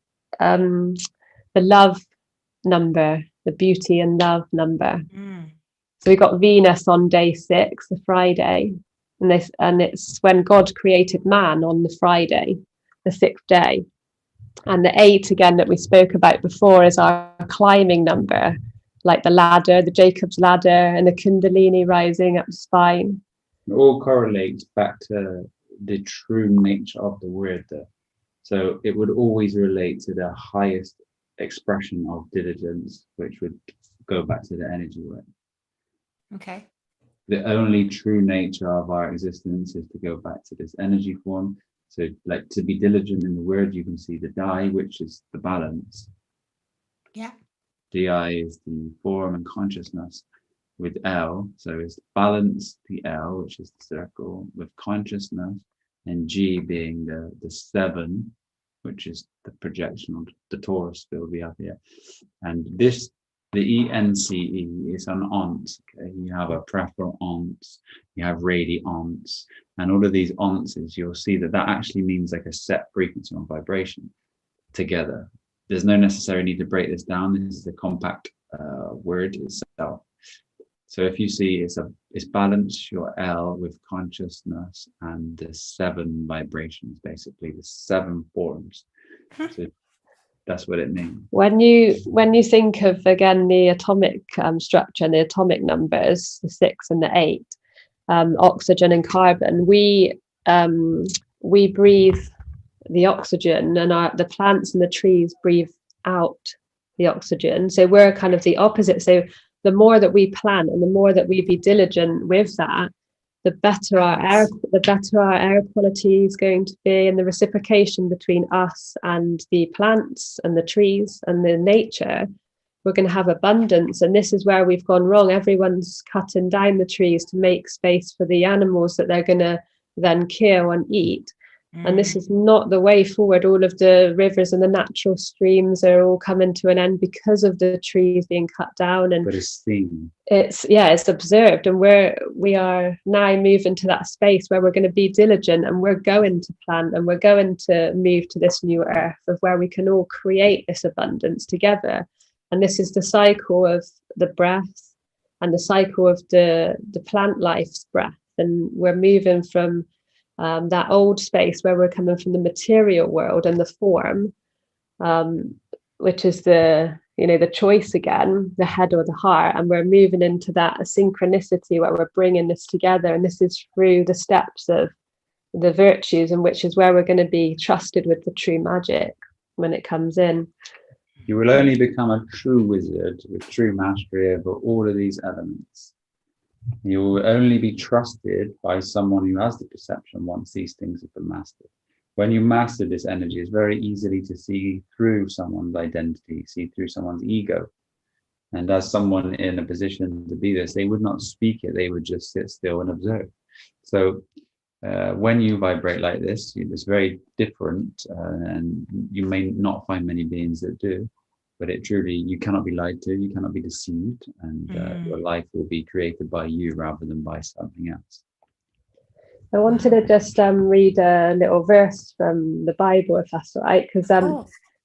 [SPEAKER 2] love number, the beauty and love number. So we got Venus on day 6, the Friday, and it's when God created man on the Friday, the 6th day. And the 8 again that we spoke about before is our climbing number, like the ladder, the Jacob's ladder, and the Kundalini rising up the spine.
[SPEAKER 3] It all correlates back to the true nature of the word there. So it would always relate to the highest expression of diligence, which would go back to the energy word.
[SPEAKER 1] Okay.
[SPEAKER 3] The only true nature of our existence is to go back to this energy form. So like to be diligent in the word, you can see the Di, which is the balance.
[SPEAKER 1] Yeah.
[SPEAKER 3] Di is the form and consciousness with L. So it's balance, the L, which is the circle, with consciousness, and G being the 7, which is the projection of the Taurus field we have here. And this, the ENCE is an once. Okay, you have a preferal once, you have radiance, and all of these onces, you'll see that actually means like a set frequency or vibration together. There's no necessary need to break this down. This is a compact word itself. So if you see it's balance your L with consciousness and the 7 vibrations, basically the 7 forms. So that's what it means.
[SPEAKER 2] When you think of again the atomic structure and the atomic numbers, the 6 and the 8, oxygen and carbon, we breathe the oxygen, and the plants and the trees breathe out the oxygen. So we're kind of the opposite. So the more that we plant and the more that we be diligent with that, the better our air quality is going to be, and the reciprocation between us and the plants and the trees and the nature, we're going to have abundance. And this is where we've gone wrong. Everyone's cutting down the trees to make space for the animals that they're going to then kill and eat. And this is not the way forward. All of the rivers and the natural streams are all coming to an end because of the trees being cut down. And
[SPEAKER 3] but it's seen.
[SPEAKER 2] It's observed, and we are now moving to that space where we're going to be diligent, and we're going to plant, and we're going to move to this new earth of where we can all create this abundance together. And this is the cycle of the breath and the cycle of the plant life's breath. And we're moving from that old space where we're coming from the material world and the form, which is the choice again, the head or the heart, and we're moving into that synchronicity where we're bringing this together. And this is through the steps of the virtues, and which is where we're going to be trusted with the true magic when it comes in.
[SPEAKER 3] You will only become a true wizard with true mastery over all of these elements. You will only be trusted by someone who has the perception once these things have been mastered. When you master this energy, it's very easily to see through someone's identity, see through someone's ego. And as someone in a position to be this, they would not speak it, they would just sit still and observe. So when you vibrate like this, it's very different, and you may not find many beings that do. But it truly, you cannot be lied to, you cannot be deceived, and your life will be created by you rather than by something else.
[SPEAKER 2] I wanted to just read a little verse from the Bible, if that's all right, because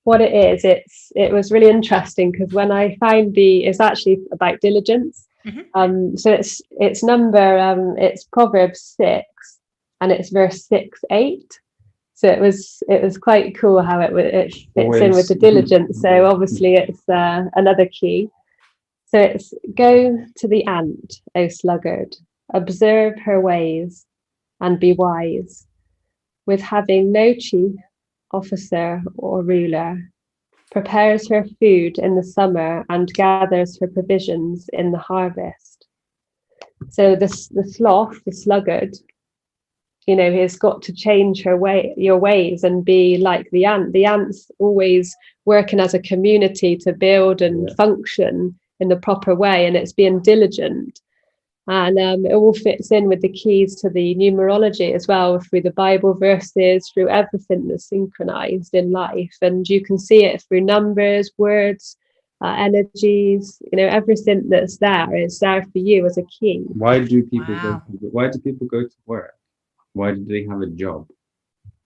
[SPEAKER 2] what it is, it was really interesting, because when I found it's actually about diligence. So it's number, it's Proverbs 6, and it's verse 6-8. So it was quite cool how it fits in with the diligence. So obviously it's another key. So it's, go to the ant, O sluggard, observe her ways and be wise. With having no chief, officer or ruler, prepares her food in the summer and gathers her provisions in the harvest. So the sloth, the sluggard, has got to change your ways and be like the ant. The ant's always working as a community to build and function in the proper way, and it's being diligent. And it all fits in with the keys to the numerology as well, through the Bible verses, through everything that's synchronized in life. And you can see it through numbers, words, energies, everything that's there is there for you as a key.
[SPEAKER 3] Why do people go to work? Why do they have a job?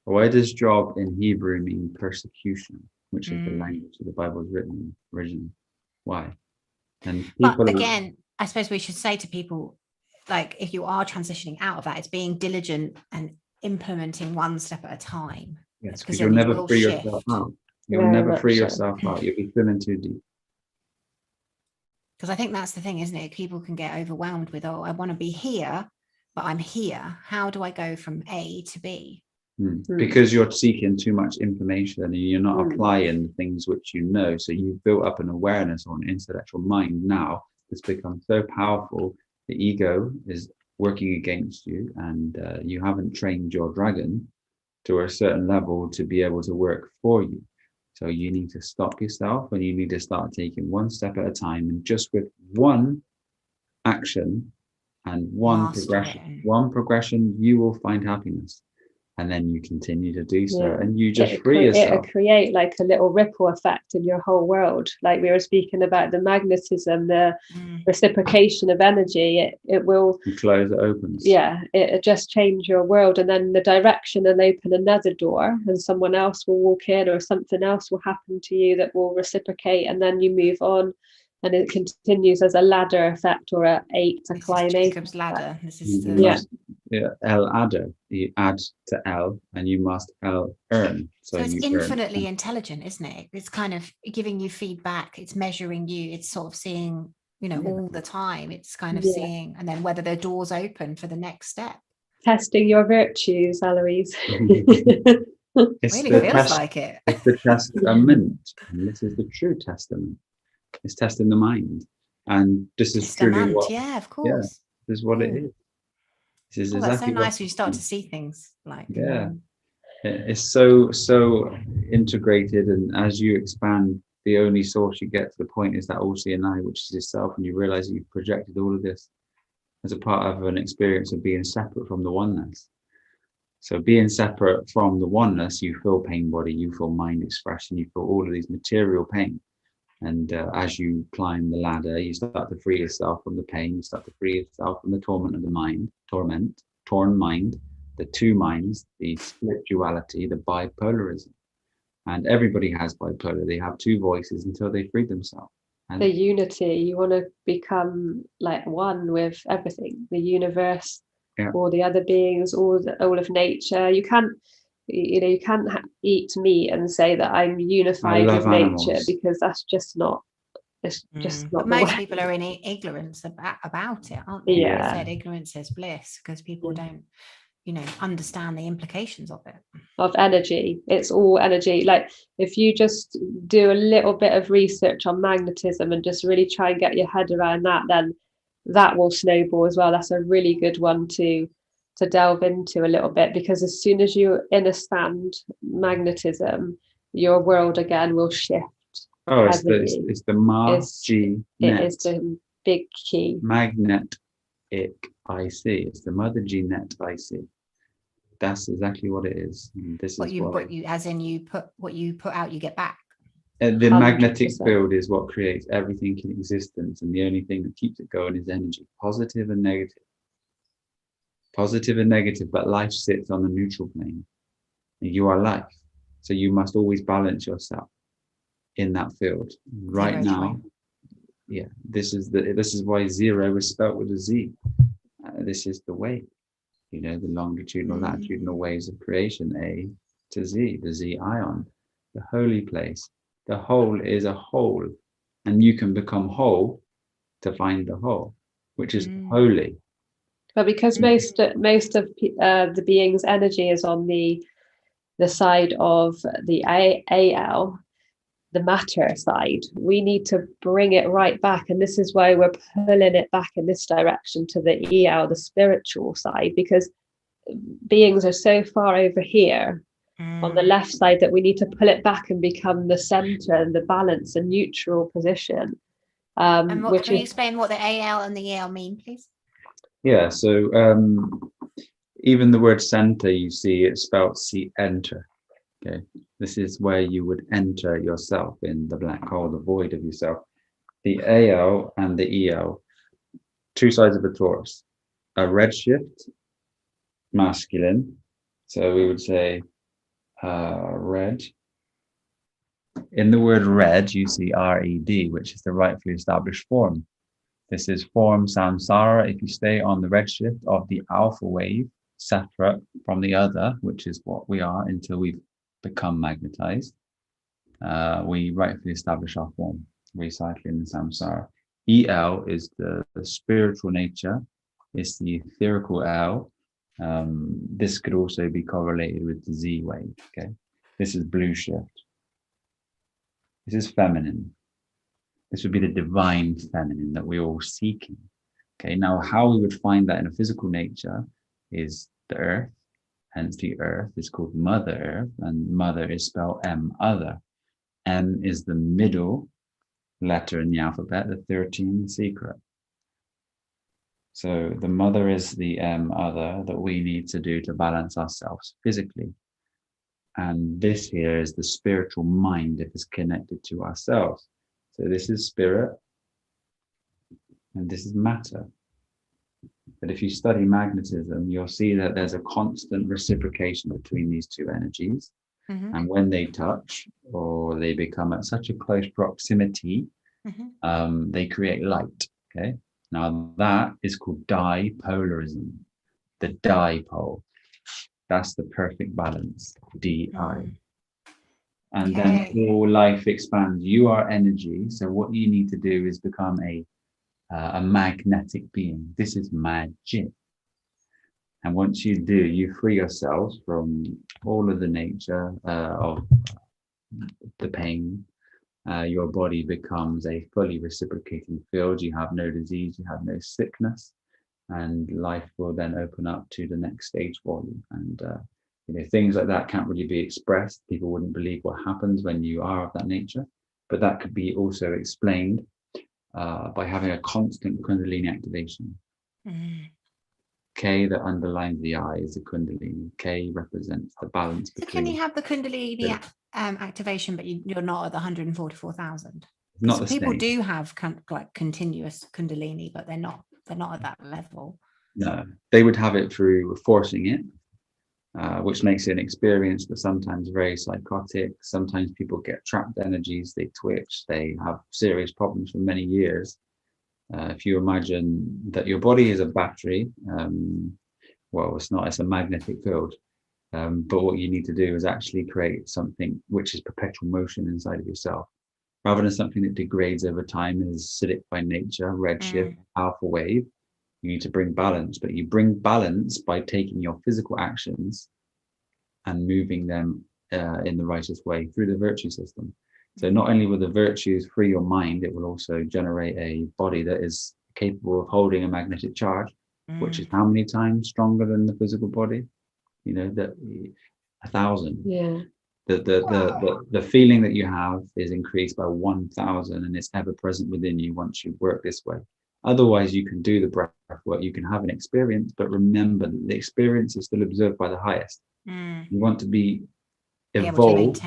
[SPEAKER 3] Why does job in Hebrew mean persecution, which is the language that the Bible is written in originally? Why? And people
[SPEAKER 1] but again, I suppose we should say to people, like, if you are transitioning out of that, it's being diligent and implementing one step at a time.
[SPEAKER 3] Yes,
[SPEAKER 1] because
[SPEAKER 3] because you'll
[SPEAKER 1] then
[SPEAKER 3] never free yourself out. You'll
[SPEAKER 2] Very
[SPEAKER 3] never
[SPEAKER 2] much
[SPEAKER 3] free
[SPEAKER 2] so.
[SPEAKER 3] yourself out. You'll be feeling too deep.
[SPEAKER 1] Because I think that's the thing, isn't it? People can get overwhelmed with, oh, I want to be here, but I'm here. How do I go from A to B?
[SPEAKER 3] Because you're seeking too much information and you're not applying the things which you know. So you've built up an awareness or an intellectual mind now that's become so powerful. The ego is working against you, and you haven't trained your dragon to a certain level to be able to work for you. So you need to stop yourself, and you need to start taking one step at a time, and just with one action and one progression, you will find happiness. And then you continue to do so, and you just free yourself.
[SPEAKER 2] It'll create like a little ripple effect in your whole world. Like we were speaking about the magnetism, the reciprocation of energy. It will
[SPEAKER 3] close, it opens.
[SPEAKER 2] Yeah, it just change your world, and then the direction will open another door, and someone else will walk in, or something else will happen to you that will reciprocate, and then you move on, and it continues as a ladder effect or a climb.
[SPEAKER 1] Jacob's ladder. This is
[SPEAKER 3] L adder. You add to L, and you must L earn.
[SPEAKER 1] So it's infinitely intelligent, isn't it? It's kind of giving you feedback. It's measuring you. It's sort of seeing, all the time. It's kind of seeing, and then whether the doors open for the next step.
[SPEAKER 2] Testing your virtues, Eloise.
[SPEAKER 1] It really feels like it.
[SPEAKER 3] It's the testament, and this is the true testament. It's testing the mind, and this is truly what.
[SPEAKER 1] Yeah, of course.
[SPEAKER 3] Yeah, this is what it is. This is exactly
[SPEAKER 1] that's so nice when you start to see things like.
[SPEAKER 3] Yeah, it's so integrated, and as you expand, the only source you get to the point is that all-seeing eye, which is yourself, and you realize that you've projected all of this as a part of an experience of being separate from the oneness. So being separate from the oneness, you feel pain body, you feel mind expression, you feel all of these material pain. And as you climb the ladder, you start to free yourself from the pain, you start to free yourself from the torment of the mind, torn mind, the two minds, the split duality, the bipolarism. And everybody has bipolar. They have two voices until they free themselves. And
[SPEAKER 2] the unity, you want to become like one with everything, the universe, all the other beings, all of nature. You can't eat meat and say that I'm unified with nature, because that's just not. It's just not.
[SPEAKER 1] But most people are in ignorance about it, aren't they?
[SPEAKER 2] Yeah.
[SPEAKER 1] They said ignorance is bliss, because people don't, understand the implications of it.
[SPEAKER 2] Of energy. It's all energy. Like if you just do a little bit of research on magnetism and just really try and get your head around that, then that will snowball as well. That's a really good one to delve into a little bit, because as soon as you understand magnetism, your world again will shift.
[SPEAKER 3] Oh, it's the G net.
[SPEAKER 2] It is the big key.
[SPEAKER 3] Magnetic IC. It's the mother G net IC. That's exactly what it is. And this
[SPEAKER 1] what
[SPEAKER 3] is
[SPEAKER 1] you
[SPEAKER 3] what
[SPEAKER 1] put what you put out, you get back.
[SPEAKER 3] The
[SPEAKER 2] 100%.
[SPEAKER 3] magnetic field is what creates everything in existence, and the only thing that keeps it going is energy, positive and negative. Positive and negative, but life sits on the neutral plane. You are life, so you must always balance yourself in that field. Right now, this is why zero is spelt with a Z. This is the way, the longitudinal, latitudinal waves of creation, A to Z, the Z ion, the holy place. The whole is a whole, and you can become whole to find the whole, which is holy.
[SPEAKER 2] But because most of the being's energy is on the side of the AL, the matter side, we need to bring it right back, and this is why we're pulling it back in this direction to the EL, the spiritual side, because beings are so far over here on the left side that we need to pull it back and become the center and the balance and neutral position.
[SPEAKER 1] And can you explain what the AL and the EL mean, please?
[SPEAKER 3] Yeah, so even the word center, you see it's spelled enter. Okay, this is where you would enter yourself in the black hole, the void of yourself. The AL and the EL, two sides of a torus. A redshift, masculine. So we would say red. In the word red, you see RED, which is the rightfully established form. This is form samsara. If you stay on the redshift of the alpha wave, separate from the other, which is what we are until we've become magnetized, we rightfully establish our form, recycling the samsara. El is the spiritual nature. It's the etherical L. This could also be correlated with the Z wave. Okay, this is blue shift. This is feminine. This would be the divine feminine that we're all seeking. Okay, now how we would find that in a physical nature is the earth. Hence the earth is called Mother Earth, and mother is spelled M, other. M is the middle letter in the alphabet, the 13 secret. So the mother is the M, other, that we need to do to balance ourselves physically. And this here is the spiritual mind if it's connected to ourselves. So this is spirit, and this is matter. But if you study magnetism, you'll see that there's a constant reciprocation between these two energies.
[SPEAKER 1] Mm-hmm.
[SPEAKER 3] And when they touch, or they become at such a close proximity, they create light. Okay. Now that is called dipolarism, the dipole. That's the perfect balance, Di. And then all life expands. You are energy. So what you need to do is become a magnetic being. This is magic. And once you do, you free yourselves from all of the nature of the pain. Your body becomes a fully reciprocating field. You have no disease, you have no sickness, and life will then open up to the next stage for you. And things like that can't really be expressed. People wouldn't believe what happens when you are of that nature, but that could be also explained by having a constant Kundalini activation. K that underlines the I is the Kundalini. K represents the balance between.
[SPEAKER 1] So can you have the Kundalini activation, but you're not at the 144,000?
[SPEAKER 3] Not the
[SPEAKER 1] people
[SPEAKER 3] same.
[SPEAKER 1] do have like continuous Kundalini, but they're not at that level.
[SPEAKER 3] No, they would have it through forcing it, which makes it an experience, but sometimes very psychotic. Sometimes people get trapped energies, they twitch, they have serious problems for many years. If you imagine that your body is a battery, well, it's not, it's a magnetic field. But what you need to do is actually create something which is perpetual motion inside of yourself, rather than something that degrades over time and is acidic by nature, redshift, alpha wave. You need to bring balance, but you bring balance by taking your physical actions and moving them in the righteous way through the virtue system. So not only will the virtues free your mind, it will also generate a body that is capable of holding a magnetic charge, which is how many times stronger than the physical body? That 1,000.
[SPEAKER 2] Yeah.
[SPEAKER 3] The feeling that you have is increased by 1,000, and it's ever present within you once you work this way. Otherwise, you can do the breath work, you can have an experience, but remember that the experience is still observed by the highest. You want to be evolved,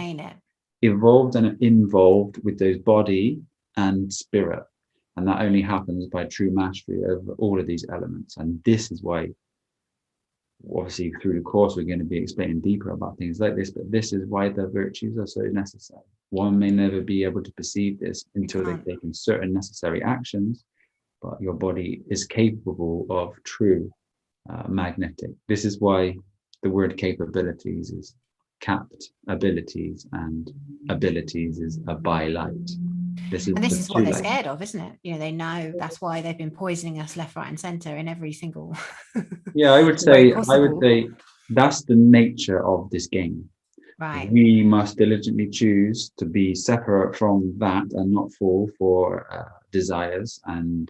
[SPEAKER 3] evolved and involved with those body and spirit. And that only happens by true mastery over all of these elements. And this is why, obviously through the course, we're going to be explaining deeper about things like this, but this is why the virtues are so necessary. One may never be able to perceive this until they've taken certain necessary actions, but your body is capable of true magnetic. This is why the word capabilities is capped abilities, and abilities is a by light. This is
[SPEAKER 1] what they're scared of, isn't it? They know that's why they've been poisoning us left, right, and center in every single.
[SPEAKER 3] Yeah, I would say that's the nature of this game.
[SPEAKER 1] Right.
[SPEAKER 3] We must diligently choose to be separate from that and not fall for desires and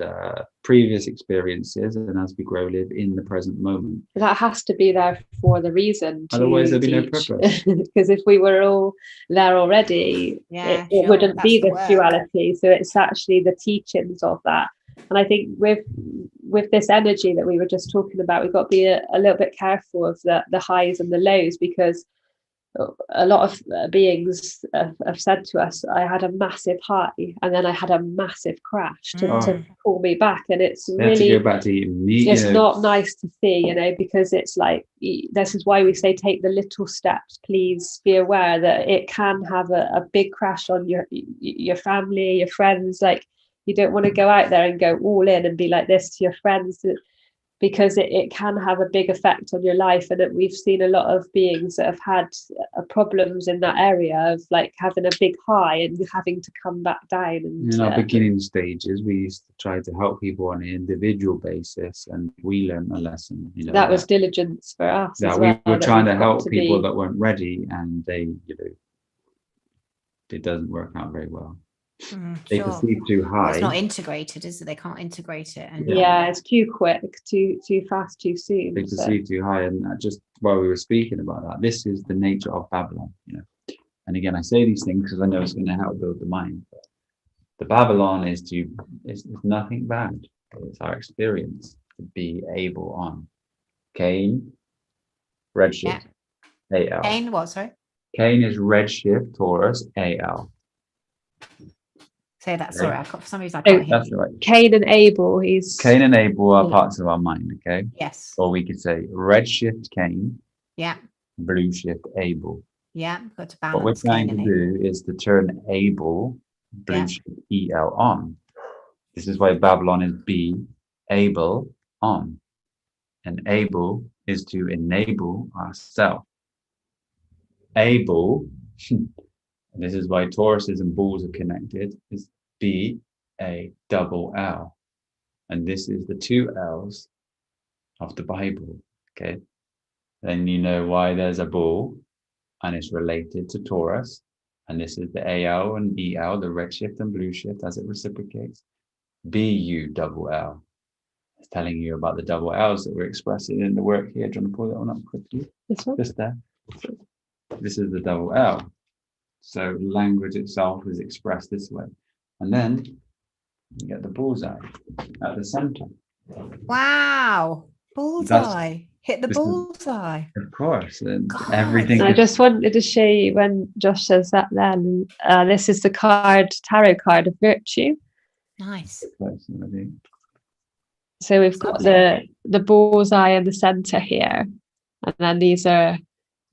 [SPEAKER 3] previous experiences, and as we grow, live in the present moment.
[SPEAKER 2] That has to be there for the reason.
[SPEAKER 3] Otherwise, there'd be no purpose.
[SPEAKER 2] Because if we were all there already, it wouldn't be this duality. So it's actually the teachings of that. And I think with this energy that we were just talking about, we've got to be a little bit careful of the highs and the lows, because a lot of beings have said to us, I had a massive high and then I had a massive crash to pull me back. And it's really,
[SPEAKER 3] to go back to me,
[SPEAKER 2] it's not nice to see, because it's like, this is why we say take the little steps. Please be aware that it can have a big crash on your family, your friends. Like, You don't want to go out there and go all in and be like this to your friends, because it can have a big effect on your life. And that we've seen a lot of beings that have had problems in that area of like having a big high and having to come back down. And
[SPEAKER 3] in our beginning stages, we used to try to help people on an individual basis, and we learned a lesson.
[SPEAKER 2] That was diligence for us.
[SPEAKER 3] Yeah,
[SPEAKER 2] as
[SPEAKER 3] we
[SPEAKER 2] well,
[SPEAKER 3] were trying to help people that weren't ready, and they, it doesn't work out very well. They perceive too high.
[SPEAKER 1] Well, it's not integrated, is it? They can't integrate it. And
[SPEAKER 2] it's too quick, too fast, too soon.
[SPEAKER 3] They perceive too high. And just while we were speaking about that, this is the nature of Babylon. And again, I say these things because I know it's going to help build the mind. But the Babylon is nothing bad. It's our experience to be able on. Cain, redshift, AL.
[SPEAKER 1] Cain, what? Sorry.
[SPEAKER 3] Cain is redshift, Taurus, AL.
[SPEAKER 1] Say that. Sorry, for some reason I can't hear.
[SPEAKER 3] That's right.
[SPEAKER 2] Cain and Abel. Cain
[SPEAKER 3] and Abel are parts of our mind. Okay.
[SPEAKER 1] Yes.
[SPEAKER 3] Or we could say redshift Cain.
[SPEAKER 1] Yeah.
[SPEAKER 3] Blue shift Abel.
[SPEAKER 1] Yeah. Got to balance.
[SPEAKER 3] What we're trying to do is to turn Abel, blue shift EL on. This is why Babylon is B, Abel on, and Abel is to enable ourselves. Abel. And this is why Tauruses and bulls are connected, is B-A-double-L. And this is the two L's of the Bible, okay? Then you know why there's a bull, and it's related to Taurus. And this is the AL and EL, the red shift and blue shift as it reciprocates. B-U-double-L. It's telling you about the double L's that we're expressing in the work here. Do you want to pull that one up quickly?
[SPEAKER 2] This one?
[SPEAKER 3] Just there. This is the double L. So language itself is expressed this way. And then you get the bullseye at the center.
[SPEAKER 1] Wow. Bullseye. Hit the bullseye.
[SPEAKER 3] Of course. And everything.
[SPEAKER 2] I just wanted to show you when Josh says that then. This is the tarot card of virtue.
[SPEAKER 1] Nice.
[SPEAKER 2] So we've got the bullseye in the center here. And then these are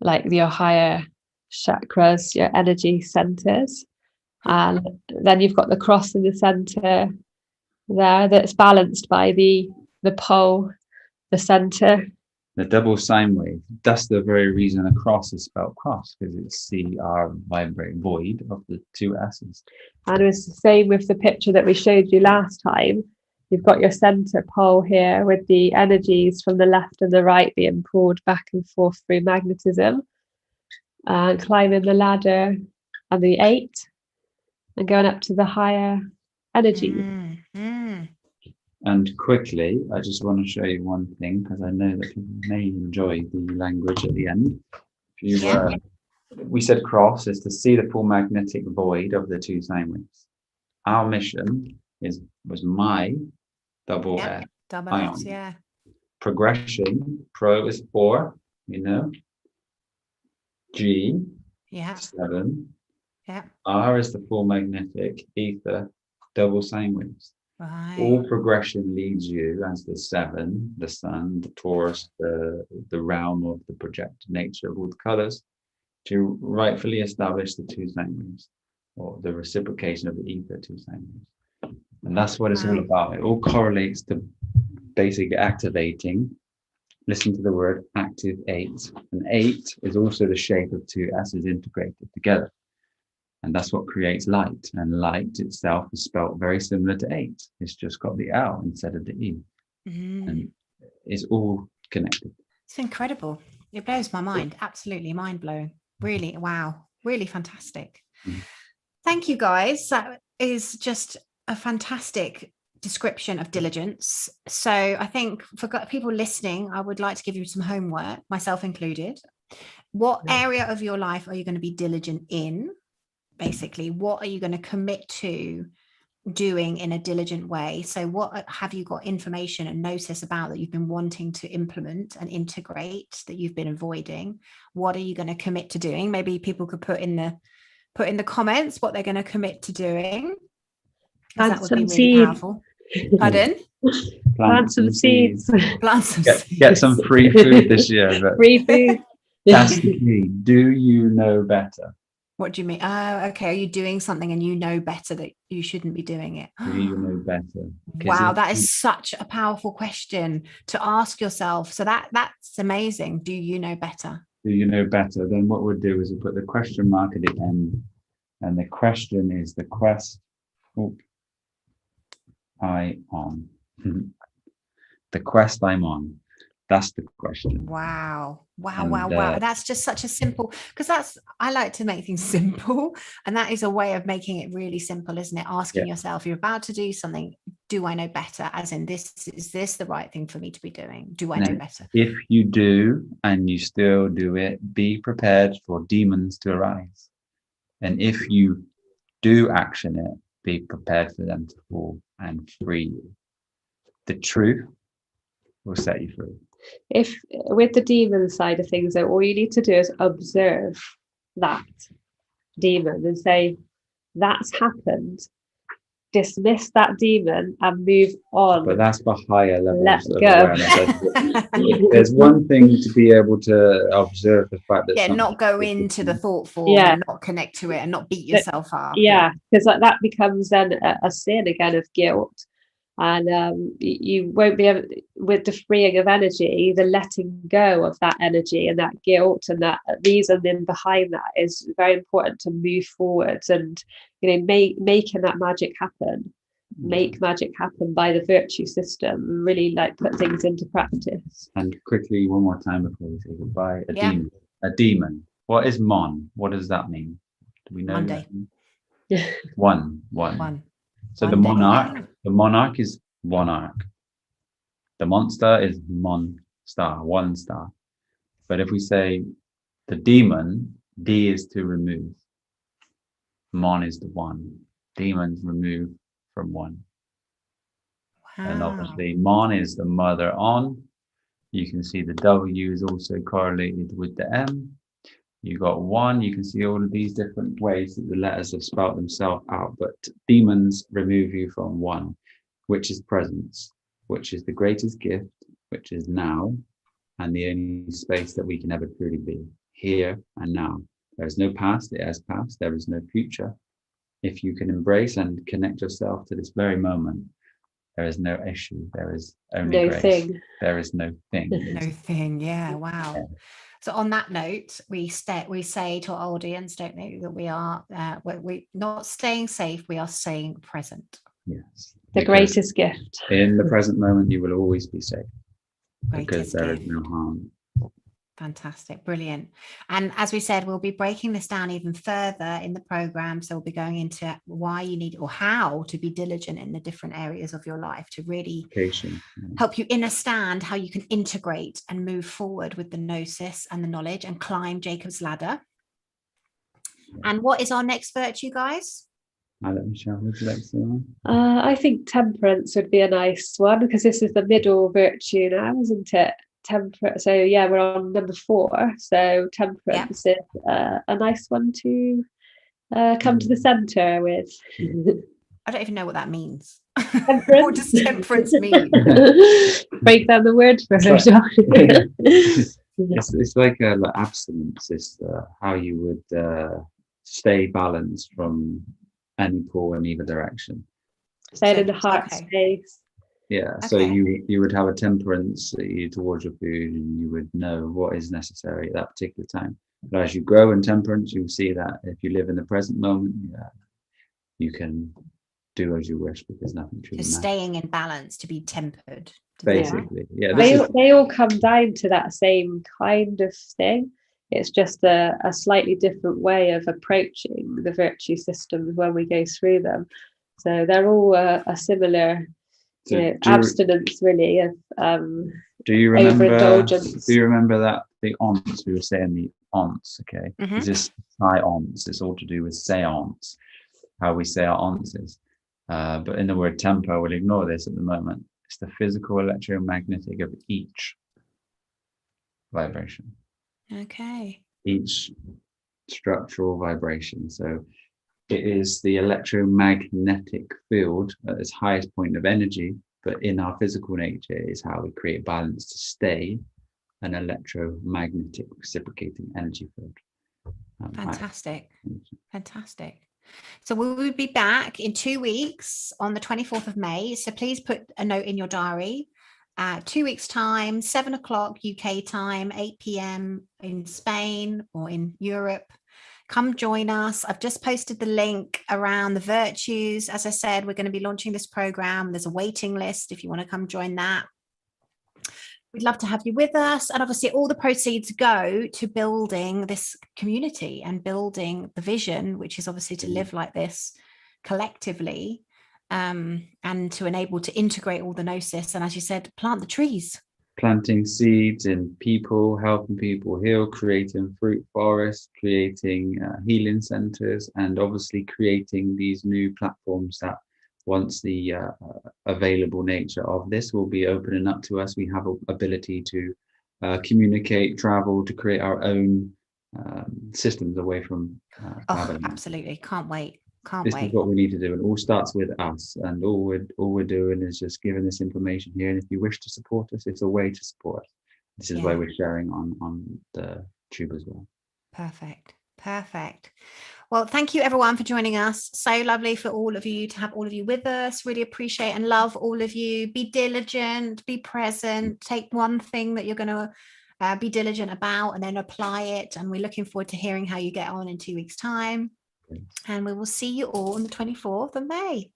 [SPEAKER 2] like your higher chakras, your energy centers, and then you've got the cross in the center there that's balanced by the pole, the center,
[SPEAKER 3] the double sine wave. That's the very reason a cross is spelled cross, because it's CR vibrate void of the two S's.
[SPEAKER 2] And it's the same with the picture that we showed you last time. You've got your center pole here with the energies from the left and the right being pulled back and forth through magnetism. And climbing the ladder and the 8 and going up to the higher energy.
[SPEAKER 3] And quickly, I just want to show you one thing, because I know that people may enjoy the language at the end. We said cross is to see the full magnetic void of the two sine waves. Our mission was my double S.
[SPEAKER 1] Double S, yeah.
[SPEAKER 3] Progression, pro is 4, G, 7.
[SPEAKER 1] Yeah.
[SPEAKER 3] R is the full magnetic ether, double sine waves.
[SPEAKER 1] Right.
[SPEAKER 3] All progression leads you as the 7, the sun, the Taurus, the realm of the projected nature of all the colors, to rightfully establish the two sine waves, or the reciprocation of the ether two sine waves. And that's what it's all about. It all correlates to basically activating. Listen to the word active 8. And 8 is also the shape of two S's integrated together. And that's what creates light. And light itself is spelled very similar to 8. It's just got the L instead of the E. And it's all connected.
[SPEAKER 1] It's incredible. It blows my mind. Absolutely mind blowing. Really, wow. Really fantastic. Thank you, guys. That is just a fantastic description of diligence. So I think for people listening, I would like to give you some homework, myself included. What area of your life are you going to be diligent in? Basically, what are you going to commit to doing in a diligent way? So what have you got information and notice about that you've been wanting to implement and integrate that you've been avoiding? What are you going to commit to doing? Maybe people could put in the comments what they're going to commit to doing. That would be really powerful. Pardon?
[SPEAKER 2] Plant some seeds.
[SPEAKER 1] Plant some seeds.
[SPEAKER 3] Get some free food this year. But
[SPEAKER 2] free food.
[SPEAKER 3] That's the key. Do you know better?
[SPEAKER 1] What do you mean? Oh, okay. Are you doing something and you know better that you shouldn't be doing it?
[SPEAKER 3] Do you know better? Because
[SPEAKER 1] Wow, that is such a powerful question to ask yourself. So that's amazing. Do you know better?
[SPEAKER 3] do you know better, then what we'll do is we'll put the question mark at the end, and the question is the quest I on. The quest I'm on. That's the question.
[SPEAKER 1] Wow. Wow,
[SPEAKER 3] And,
[SPEAKER 1] wow, wow. That's just such a simple, because I like to make things simple. And that is a way of making it really simple, isn't it? Asking yourself, you're about to do something. Do I know better? As in, is this the right thing for me to be doing? Do I know better?
[SPEAKER 3] If you do and you still do it, be prepared for demons to arise. And if you do action it, be prepared for them to fall and free you. The truth will set you free.
[SPEAKER 2] If with the demon side of things, though, all you need to do is observe that demon and say, that's happened. Dismiss that demon and move on.
[SPEAKER 3] But that's for higher levels
[SPEAKER 2] Let
[SPEAKER 3] of
[SPEAKER 2] go.
[SPEAKER 3] awareness. There's one thing to be able to observe the fact that
[SPEAKER 1] not go into the thought form and not connect to it and not beat yourself up.
[SPEAKER 2] Because that becomes then a sin again of guilt. And you won't be able, with the freeing of energy, the letting go of that energy and that guilt and that reasoning behind that is very important to move forward and, making that magic happen. Make magic happen by the virtue system, really like put things into practice.
[SPEAKER 3] And quickly, one more time before we say goodbye, a demon. What is mon? What does that mean? Do we know?
[SPEAKER 1] Monday.
[SPEAKER 3] One. So the monarch is one arc. The monster is one star. But if we say the demon, D is to remove. Mon is the one. Demons remove from one. Wow. And obviously Mon is the mother on. You can see the W is also correlated with the M. You got one, you can see all of these different ways that the letters have spelled themselves out, but demons remove you from one, which is presence, which is the greatest gift, which is now, and the only space that we can ever truly be, here and now. There is no past, it has passed, there is no future. If you can embrace and connect yourself to this very moment, there is no issue, there is only
[SPEAKER 2] no
[SPEAKER 3] grace.
[SPEAKER 2] Thing.
[SPEAKER 3] There is no thing.
[SPEAKER 1] No thing, wow. Yeah. So on that note, we say to our audience, don't they, that we are we're not staying safe, we are staying present.
[SPEAKER 3] Yes.
[SPEAKER 2] The greatest gift.
[SPEAKER 3] In the present moment, you will always be safe. Because there is no harm.
[SPEAKER 1] Fantastic, brilliant. And as we said, we'll be breaking this down even further in the program. So we'll be going into why you need or how to be diligent in the different areas of your life to really help you understand how you can integrate and move forward with the gnosis and the knowledge and climb Jacob's ladder. And what is our next virtue, guys?
[SPEAKER 3] Michelle, would you like to say one?
[SPEAKER 2] I think temperance would be a nice one because this is the middle virtue now, isn't it? Temperance. So we're on number 4. So temperance is a nice one to come to the center with.
[SPEAKER 1] I don't even know what that means.
[SPEAKER 2] Temperance.
[SPEAKER 1] What does temperance mean?
[SPEAKER 2] Break down the word for her.
[SPEAKER 3] It's like abstinence. It's how you would stay balanced from any pull in either direction.
[SPEAKER 2] Stay in the heart space.
[SPEAKER 3] Yeah, so you would have a temperance towards your food, and you would know what is necessary at that particular time. But as you grow in temperance, you'll see that if you live in the present moment, you can do as you wish because nothing truly matters.
[SPEAKER 1] Staying in balance, to be tempered.
[SPEAKER 3] Basically,
[SPEAKER 2] they all come down to that same kind of thing. It's just a slightly different way of approaching the virtue systems when we go through them. So they're all a similar. Abstinence really of
[SPEAKER 3] do you remember
[SPEAKER 2] overindulgence.
[SPEAKER 3] Do you remember that the aunts, we were saying the aunts, okay? Is this aunts? It's all to do with seance, how we say our answers. But in the word tempo, we'll ignore this at the moment. It's the physical electromagnetic of each vibration.
[SPEAKER 1] Okay.
[SPEAKER 3] Each structural vibration. So it is the electromagnetic field at its highest point of energy, but in our physical nature is how we create balance to stay an electromagnetic reciprocating energy field.
[SPEAKER 1] Fantastic. Fantastic. So we will be back in 2 weeks on the 24th of May. So please put a note in your diary. 2 weeks time, 7 o'clock UK time, 8 p.m. in Spain or in Europe. Come join us. I've just posted the link around the Virtues. As I said, we're going to be launching this program. There's a waiting list if you want to come join that. We'd love to have you with us. And obviously all the proceeds go to building this community and building the vision, which is obviously to live like this collectively, and to enable to integrate all the gnosis. And as you said, plant the trees.
[SPEAKER 3] Planting seeds in people, helping people heal, creating fruit forests, creating healing centers, and obviously creating these new platforms that once the available nature of this will be opening up to us, we have an ability to communicate, travel, to create our own systems away from Babylon.
[SPEAKER 1] Absolutely. Can't wait.
[SPEAKER 3] This is what we need to do. It all starts with us, and all we're doing is just giving this information here. And if you wish to support us, it's a way to support us. This is why we're sharing on the tube as well.
[SPEAKER 1] Perfect. Well, thank you everyone for joining us. So lovely for all of you to have all of you with us. Really appreciate and love all of you. Be diligent, be present, take one thing that you're going to be diligent about and then apply it. And we're looking forward to hearing how you get on in 2 weeks' time. And we will see you all on the 24th of May.